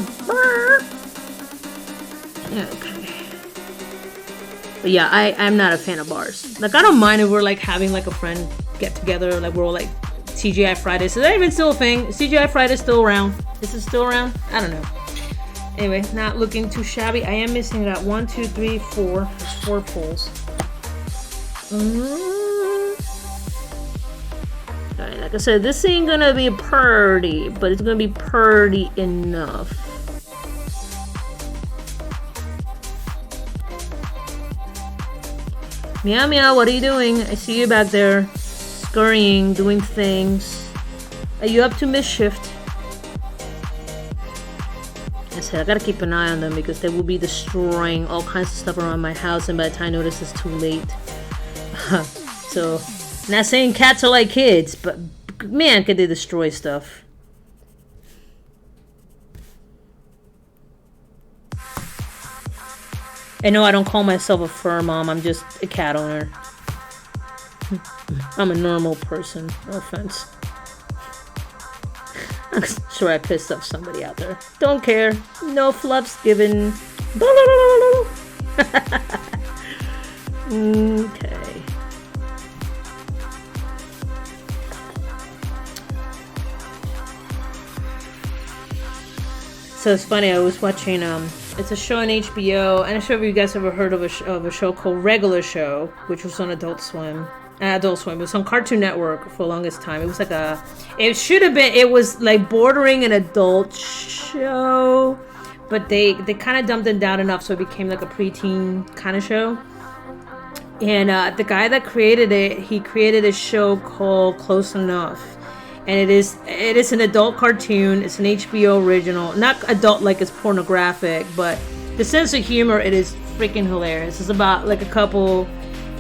Okay. But yeah, I'm not a fan of bars. Like, I don't mind if we're like having like a friend get together, like we're all like TGI Fridays. Is that even still a thing? Is TGI Friday still around? Is it still around? I don't know. Anyway, not looking too shabby. I am missing that 1, 2, 3, 4. There's 4 pulls. Alright, like I said, this ain't gonna be pretty, but it's gonna be pretty enough. Meow meow, what are you doing? I see you back there, scurrying, doing things. Are you up to mischief? I said I gotta keep an eye on them because they will be destroying all kinds of stuff around my house, and by the time I notice it's too late. So, not saying cats are like kids, but man, can they destroy stuff. I know I don't call myself a fur mom, I'm just a cat owner. I'm a normal person, no offense. I'm sure I pissed off somebody out there. Don't care. No fluffs given. Okay. So it's funny, I was watching, it's a show on HBO, and I'm sure if you guys ever heard of a show called Regular Show, which was on Adult Swim. It was on Cartoon Network for the longest time. It was like it was like bordering an adult show, but they kind of dumped it down enough so it became like a preteen kind of show. And the guy that created it, he created a show called Close Enough. And it is an adult cartoon. It's an HBO original. Not adult like it's pornographic, but the sense of humor, it is freaking hilarious. It's about like a couple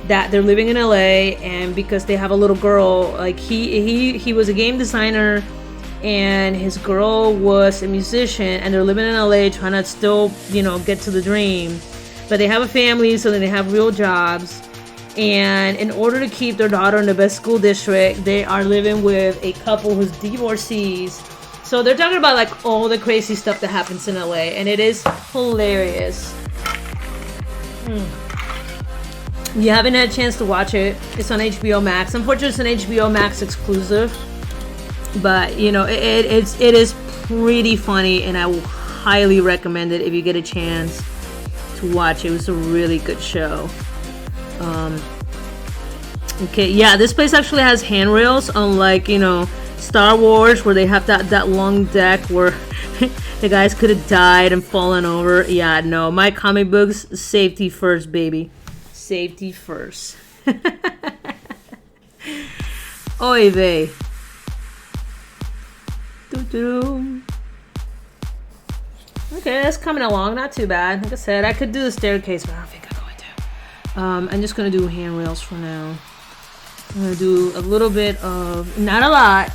that they're living in LA, and because they have a little girl, like he was a game designer and his girl was a musician, and they're living in LA trying to still, get to the dream. But they have a family, so then they have real jobs. And in order to keep their daughter in the best school district, they are living with a couple who's divorcees. So they're talking about like all the crazy stuff that happens in LA, and it is hilarious. You haven't had a chance to watch it. It's on HBO Max. Unfortunately, it's an HBO Max exclusive. But, it is pretty funny, and I will highly recommend it if you get a chance to watch it. It was a really good show. Okay, yeah, this place actually has handrails, unlike, Star Wars, where they have that long deck where the guys could have died and fallen over. Yeah, no, my comic books, safety first, baby. Safety first. Oy vey. Okay, that's coming along. Not too bad. Like I said, I could do the staircase, but I don't think I'm going to. I'm just going to do handrails for now. I'm going to do a little bit of... Not a lot.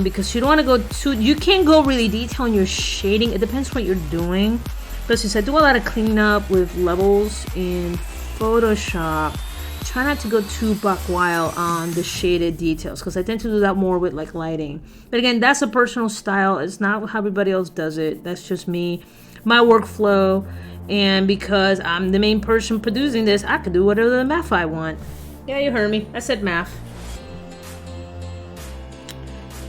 Because you don't want to go too... You can't go really detail in your shading. It depends what you're doing. But since I do a lot of cleanup with levels in Photoshop, try not to go too buck wild on the shaded details, because I tend to do that more with like lighting. But again, that's a personal style. It's not how everybody else does it. That's just me, my workflow, and because I'm the main person producing this, I can do whatever the math I want. Yeah, you heard me. I said math.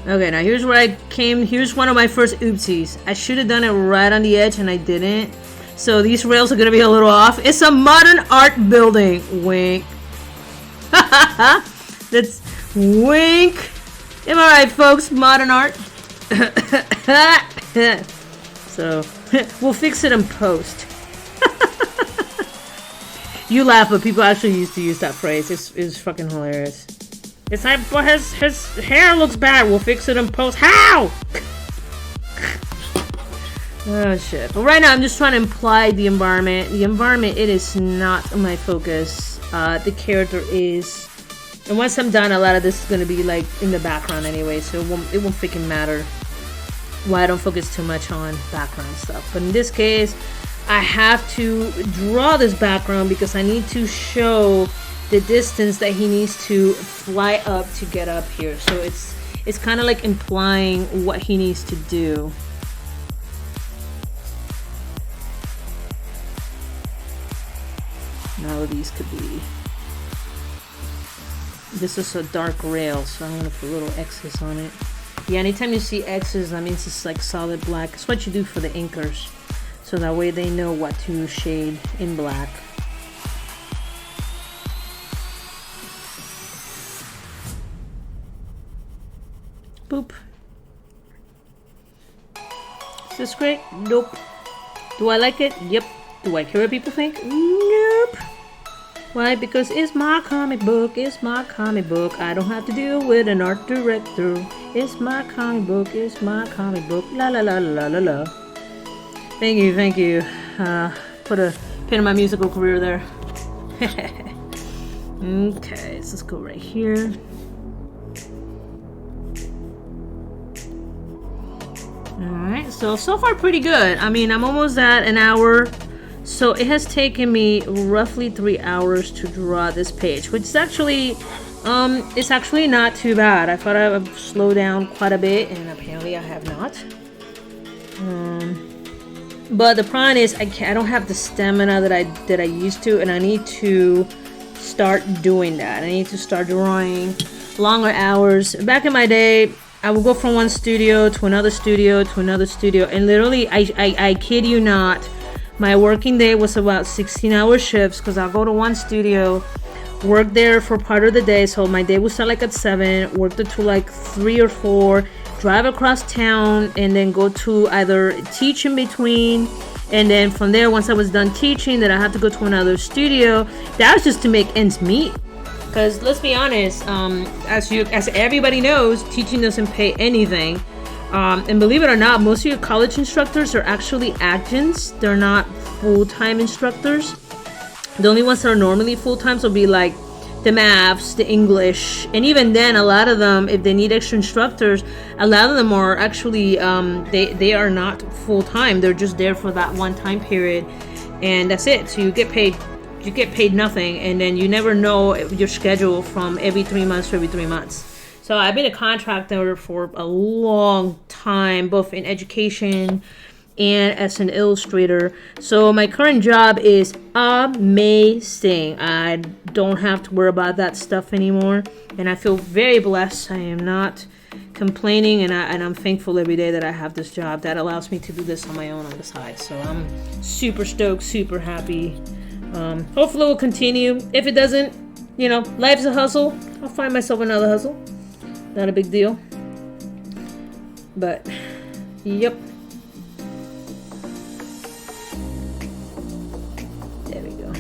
Okay, now here's where I came. Here's one of my first oopsies. I should have done it right on the edge, and I didn't. So these rails are gonna be a little off. It's a modern art building. Wink. That's wink. Am I right, folks? Modern art. So we'll fix it in post. You laugh, but people actually used to use that phrase. It's fucking hilarious. It's like, but his hair looks bad. We'll fix it in post. How? Oh shit. But right now I'm just trying to imply the environment. The environment, it is not my focus. The character is. And once I'm done, a lot of this is gonna be like in the background anyway, so it won't freaking matter why I don't focus too much on background stuff. But in this case, I have to draw this background because I need to show the distance that he needs to fly up to get up here. So it's kind of like implying what he needs to do. Now these could be... This is a dark rail, so I'm gonna put little X's on it. Yeah, anytime you see X's, that means it's like solid black. It's what you do for the inkers, so that way they know what to shade in black. Boop. Is this great? Nope. Do I like it? Yep. Do I care what people think? Nope. Why? Because it's my comic book. It's my comic book. I don't have to deal with an art director. It's my comic book. It's my comic book. La la la la la la. Thank you, thank you. Put a pin in my musical career there. Okay, so let's go right here. Alright, so far pretty good. I mean, I'm almost at an hour. So it has taken me roughly 3 hours to draw this page, which is actually, it's actually not too bad. I thought I would slow down quite a bit, and apparently I have not. But the problem is I don't have the stamina that I used to, and I need to start doing that. I need to start drawing longer hours. Back in my day, I would go from one studio to another studio to another studio, and literally, I kid you not, my working day was about 16-hour shifts, because I'll go to one studio, work there for part of the day. So my day would start like at 7, work until like 3 or 4, drive across town, and then go to either teach in between. And then from there, once I was done teaching, then I have to go to another studio. That was just to make ends meet. Because let's be honest, as everybody knows, teaching doesn't pay anything. And believe it or not, most of your college instructors are actually adjuncts. They're not full-time instructors. The only ones that are normally full-time will be like the maths, the English, and even then, a lot of them, if they need extra instructors, a lot of them are actually they are not full-time. They're just there for that one time period, and that's it. So you get paid nothing, and then you never know your schedule from every 3 months to every 3 months. So I've been a contractor for a long time, both in education and as an illustrator. So my current job is amazing. I don't have to worry about that stuff anymore, and I feel very blessed. I am not complaining, and I'm thankful every day that I have this job that allows me to do this on my own on the side. So I'm super stoked, super happy. Hopefully it will continue. If it doesn't, you know, life's a hustle. I'll find myself another hustle. Not a big deal. But, yep. There we go.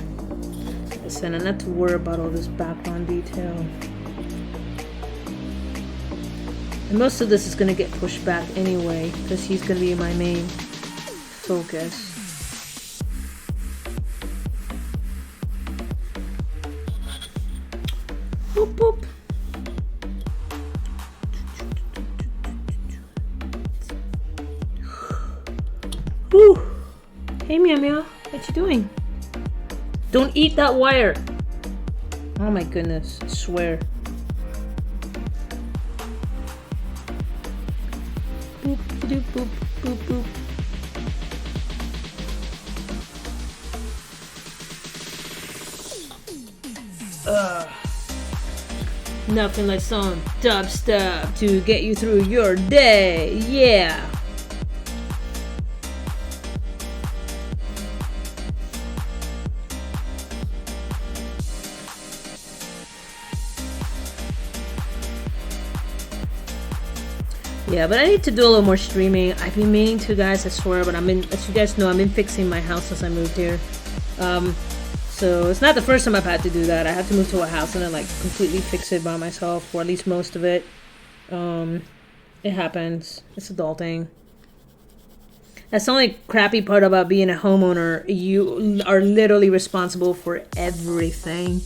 Like I said, I not to worry about all this background detail. And most of this is going to get pushed back anyway, because he's going to be my main focus. Boop, boop. Whew. Hey, Meow Meow. What you doing? Don't eat that wire. Oh my goodness. I swear. Boop, boop, boop, boop, boop. Nothing like some dubstep to get you through your day. Yeah. Yeah, but I need to do a little more streaming. I've been meaning to, guys, I swear, but as you guys know, I've been fixing my house since I moved here. So it's not the first time I've had to do that. I had to move to a house and then like completely fix it by myself, or at least most of it. It happens. It's adulting. That's the only crappy part about being a homeowner. You are literally responsible for everything.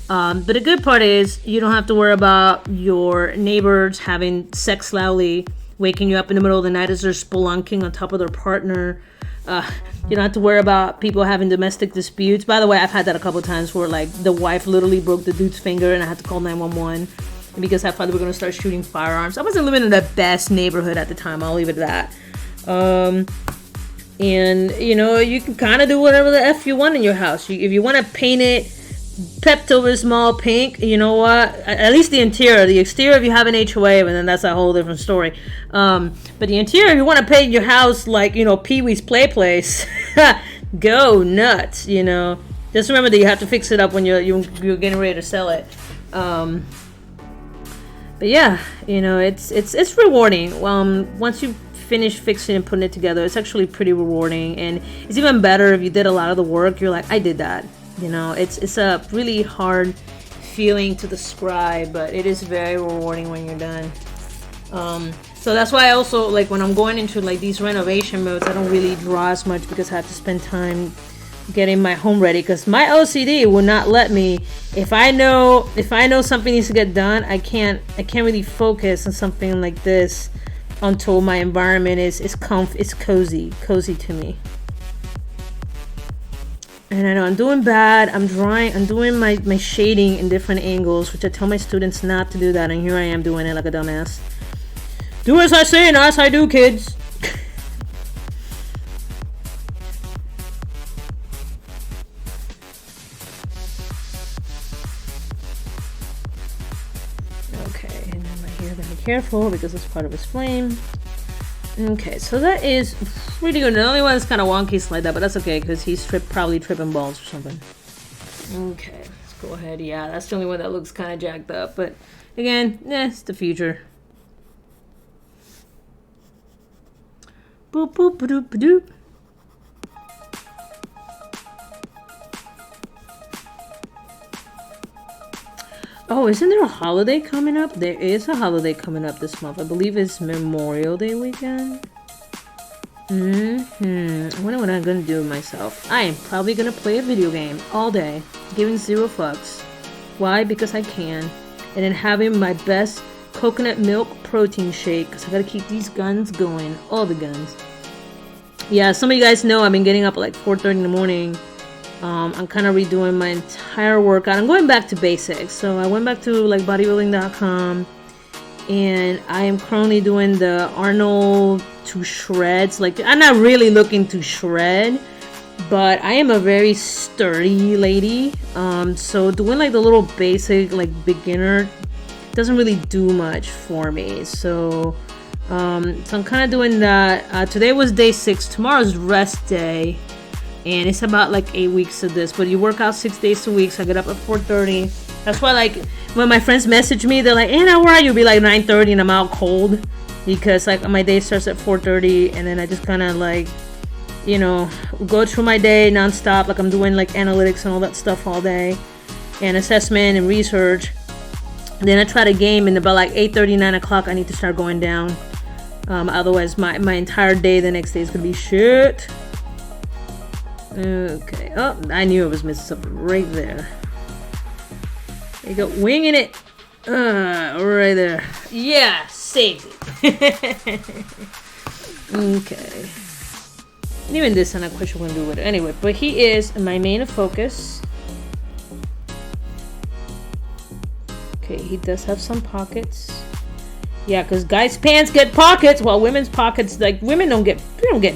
But the good part is you don't have to worry about your neighbors having sex loudly, waking you up in the middle of the night as they're spelunking on top of their partner. You don't have to worry about people having domestic disputes. By the way, I've had that a couple of times where like the wife literally broke the dude's finger and I had to call 911 because I thought they were going to start shooting firearms. I wasn't living in the best neighborhood at the time. I'll leave it at that. And, you know, you can kind of do whatever the F you want in your house. If you want to paint it Pepto-Bismol pink, you know what? At least the interior. The exterior, if you have an HOA, and then that's a whole different story. But the interior, if you want to paint your house like, you know, Pee-wee's Play Place, go nuts, you know. Just remember that you have to fix it up when you're getting ready to sell it. But yeah, you know, it's rewarding. Once you finish fixing and putting it together, it's actually pretty rewarding, and it's even better if you did a lot of the work. You're like, I did that. You know, it's a really hard feeling to describe, but it is very rewarding when you're done. So that's why I also, like, when I'm going into like these renovation modes, I don't really draw as much because I have to spend time getting my home ready, because my OCD will not let me. If I know something needs to get done, I can't really focus on something like this until my environment is cozy to me. And I know I'm doing bad. I'm doing my shading in different angles, which I tell my students not to do that, and here I am doing it like a dumbass. Do as I say, not as I do, kids. Okay, and then right here, gotta be careful because it's part of his flame. Okay, so that is pretty good. The only one that's kind of wonky is like that, but that's okay because he's probably tripping balls or something. Okay, let's go ahead. Yeah, that's the only one that looks kind of jacked up, but again, it's the future. Boop boop ba-doop ba-doop. Oh, isn't there a holiday coming up? There is a holiday coming up this month. I believe it's Memorial Day weekend. I wonder what I'm gonna do with myself. I am probably gonna play a video game all day, giving zero fucks. Why? Because I can. And then having my best coconut milk protein shake, because I gotta keep these guns going. All the guns. Yeah, some of you guys know I've been getting up at like 4:30 in the morning. I'm kind of redoing my entire workout. I'm going back to basics. So I went back to like bodybuilding.com, and I am currently doing the Arnold to shreds. Like, I'm not really looking to shred, but I am a very sturdy lady. So doing like the little basic like beginner doesn't really do much for me. So I'm kind of doing that. Today was day 6. Tomorrow's rest day. And it's about like 8 weeks of this, but you work out 6 days a week. So I get up at 4:30. That's why, like, when my friends message me, they're like, "Anna, where are you?" Be like 9:30, and I'm out cold because like my day starts at 4:30, and then I just kind of like, you know, go through my day nonstop. Like I'm doing like analytics and all that stuff all day, and assessment and research. And then I try to game, and about like 8:30, 9 o'clock, I need to start going down. Otherwise, my entire day the next day is gonna be shit. Okay. Oh, I knew I was missing something right there. There you go. Winging it. Right there. Yeah, saved it. Okay. And even this, I'm not quite sure what I'm going to do with it. Anyway, but he is my main focus. Okay, he does have some pockets. Yeah, because guys' pants get pockets, while women's pockets, like, women don't get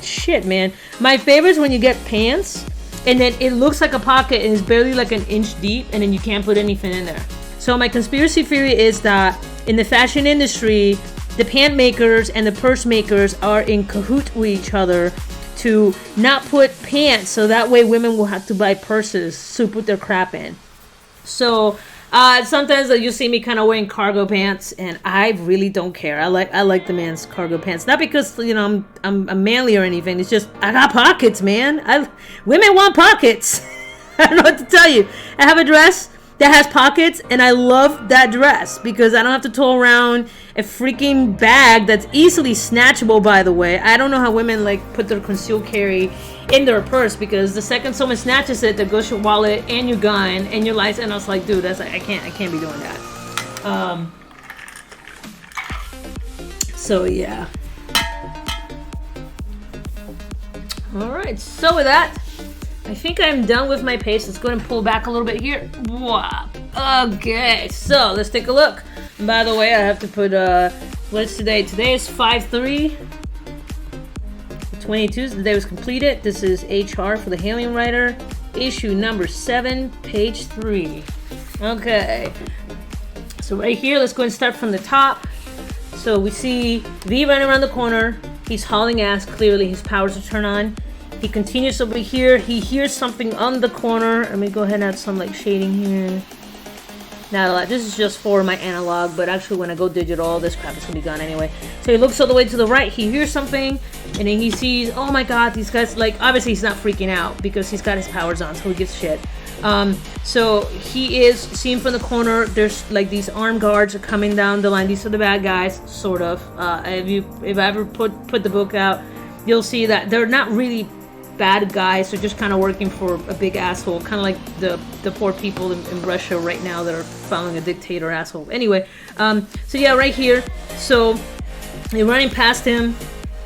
shit, man. My favorite is when you get pants, and then it looks like a pocket, and it's barely like an inch deep, and then you can't put anything in there. So my conspiracy theory is that in the fashion industry, the pant makers and the purse makers are in cahoot with each other to not put pants, so that way women will have to buy purses to put their crap in. So sometimes you see me kind of wearing cargo pants, and I really don't care. I like the man's cargo pants, not because, you know, I'm manly or anything. It's just I got pockets, man. Women want pockets. I don't know what to tell you. I have a dress that has pockets, and I love that dress because I don't have to tow around a freaking bag that's easily snatchable. By the way, I don't know how women like put their concealed carry in their purse, because the second someone snatches it, there goes your wallet and your gun and your lights, and I was like, dude, that's like, I can't be doing that. So yeah. All right, so with that, I think I'm done with my paste. Let's go ahead and pull back a little bit here. Wow. Okay, so let's take a look. And by the way, I have to put what is today? Today is 5/3. 22. The day was completed. This is HR for the Hellion Rider, issue number 7, page 3. Okay. So right here, let's go and start from the top. So we see V running around the corner. He's hauling ass. Clearly, his powers are turned on. He continues over here. He hears something on the corner. Let me go ahead and add some like shading here. Not a lot. This is just for my analog, but actually when I go digital, all this crap is gonna be gone anyway. So he looks all the way to the right. He hears something, and then he sees, oh my god, these guys, like, obviously he's not freaking out because he's got his powers on, so he gives shit. So he is seen from the corner. There's like these armed guards are coming down the line. These are the bad guys, sort of. If I ever put the book out, you'll see that they're not really bad guys. They're just kind of working for a big asshole, kind of like the poor people in Russia right now that are following a dictator asshole. Anyway, so yeah, right here. So they're running past him,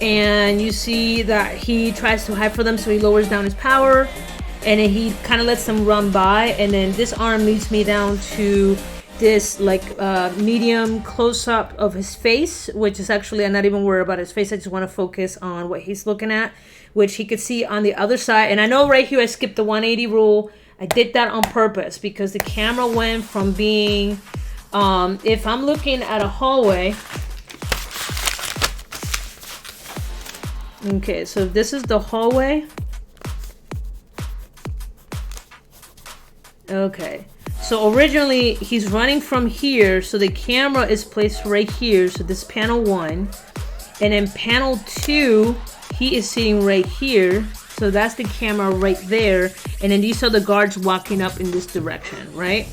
and you see that he tries to hide for them, so he lowers down his power, and then he kind of lets them run by, and then this arm leads me down to this like medium close-up of his face, which is actually, I'm not even worried about his face. I just want to focus on what he's looking at, which he could see on the other side. And I know right here I skipped the 180 rule. I did that on purpose because the camera went from being, if I'm looking at a hallway, okay, so this is the hallway. Okay, so originally he's running from here, so the camera is placed right here. So this panel 1, and then panel 2, he is sitting right here. So that's the camera right there, and then these are the guards walking up in this direction, right?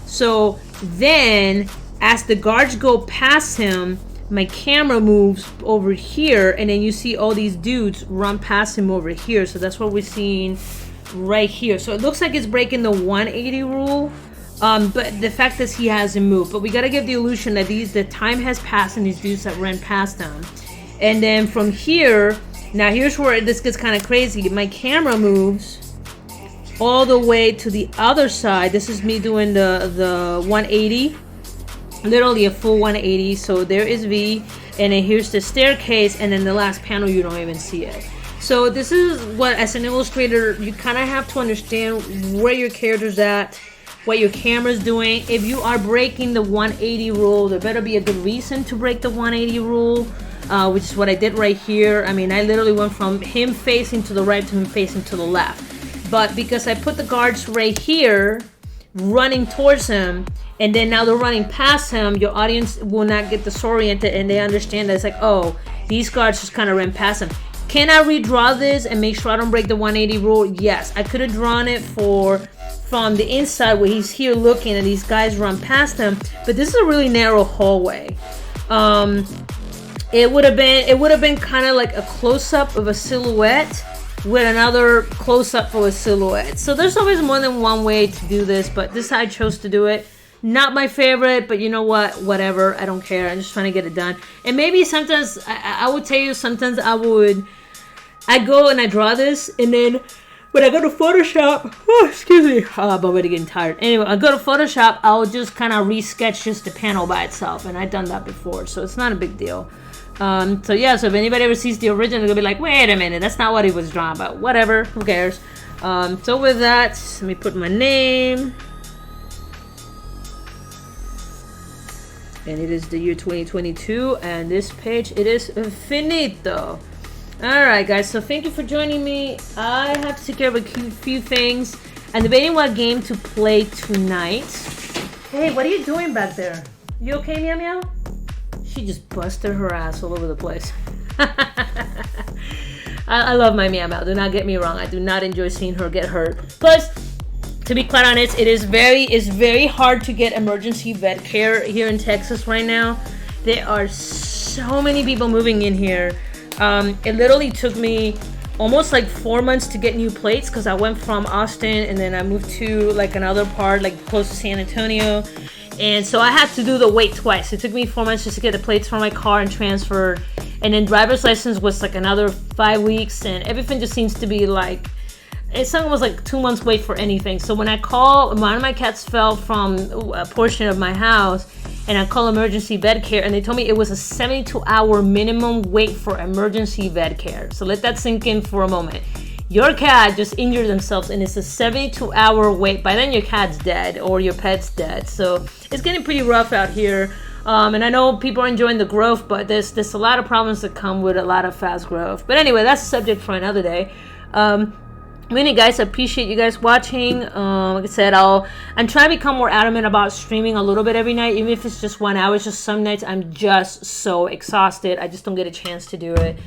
So then as the guards go past him, my camera moves over here, and then you see all these dudes run past him over here. So that's what we're seeing right here. So it looks like it's breaking the 180 rule, but the fact is he hasn't moved. But we got to give the illusion that the time has passed and these dudes that ran past him. And then from here, now here's where this gets kind of crazy. My camera moves all the way to the other side. This is me doing the 180, literally a full 180. So there is V, and then here's the staircase, and then the last panel you don't even see it. So this is what, as an illustrator, you kind of have to understand where your character's at, what your camera's doing. If you are breaking the 180 rule, there better be a good reason to break the 180 rule, which is what I did right here. I mean, I literally went from him facing to the right to him facing to the left. But because I put the guards right here, running towards him, and then now they're running past him, your audience will not get disoriented, and they understand that it's like, oh, these guards just kind of ran past him. Can I redraw this and make sure I don't break the 180 rule? Yes, I could have drawn it from the inside where he's here looking and these guys run past him, but this is a really narrow hallway. It would have been kind of like a close-up of a silhouette with another close-up for a silhouette. So there's always more than one way to do this, but this is how I chose to do it. Not my favorite, but you know what? Whatever. I don't care. I'm just trying to get it done. And maybe sometimes, I would tell you, sometimes I go and I draw this, and then when I go to Photoshop, oh, excuse me, I'm already getting tired. Anyway, I go to Photoshop, I'll just kind of re-sketch just the panel by itself, and I've done that before, so it's not a big deal. So yeah, so if anybody ever sees the original, they'll be like, wait a minute, that's not what he was drawing about. Whatever, who cares? So with that, let me put my name. And it is the year 2022, and this page, it is finito. Alright guys, so thank you for joining me. I have to take care of a few things. I'm debating what game to play tonight. Hey, what are you doing back there? You okay, Meow Meow? She just busted her ass all over the place. I love my Meow Meow, do not get me wrong. I do not enjoy seeing her get hurt. Plus, to be quite honest, it's very hard to get emergency vet care here in Texas right now. There are so many people moving in here. It literally took me almost like 4 months to get new plates because I went from Austin and then I moved to like another part like close to San Antonio, and so I had to do the wait twice. It took me 4 months just to get the plates for my car and transferred, and then driver's license was like another 5 weeks, and everything just seems to be like, it's almost like 2 months wait for anything. So when I call, one of my cats fell from a portion of my house, and I call emergency vet care, and they told me it was a 72-hour minimum wait for emergency vet care. So let that sink in for a moment. Your cat just injured themselves, and it's a 72-hour wait. By then your cat's dead or your pet's dead. So it's getting pretty rough out here. And I know people are enjoying the growth, but there's a lot of problems that come with a lot of fast growth. But anyway, that's a subject for another day. Anyway, guys, I appreciate you guys watching. Like I said, I'm trying to become more adamant about streaming a little bit every night, even if it's just 1 hour. It's just some nights I'm just so exhausted. I just don't get a chance to do it.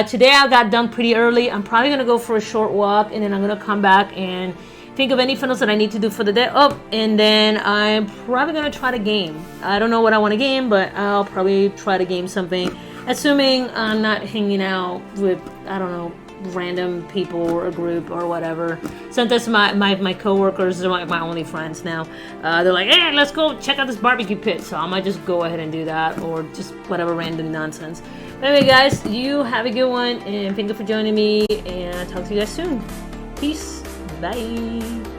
Today I got done pretty early. I'm probably going to go for a short walk, and then I'm going to come back and think of any funnels that I need to do for the day. Oh, and then I'm probably gonna try to game. I don't know what I want to game, but I'll probably try to game something, assuming I'm not hanging out with, I don't know, random people or a group or whatever. Sometimes my coworkers are my only friends now. They're like, hey, let's go check out this barbecue pit. So I might just go ahead and do that, or just whatever random nonsense. But anyway, guys, you have a good one, and thank you for joining me, and I'll talk to you guys soon. Peace. Bye.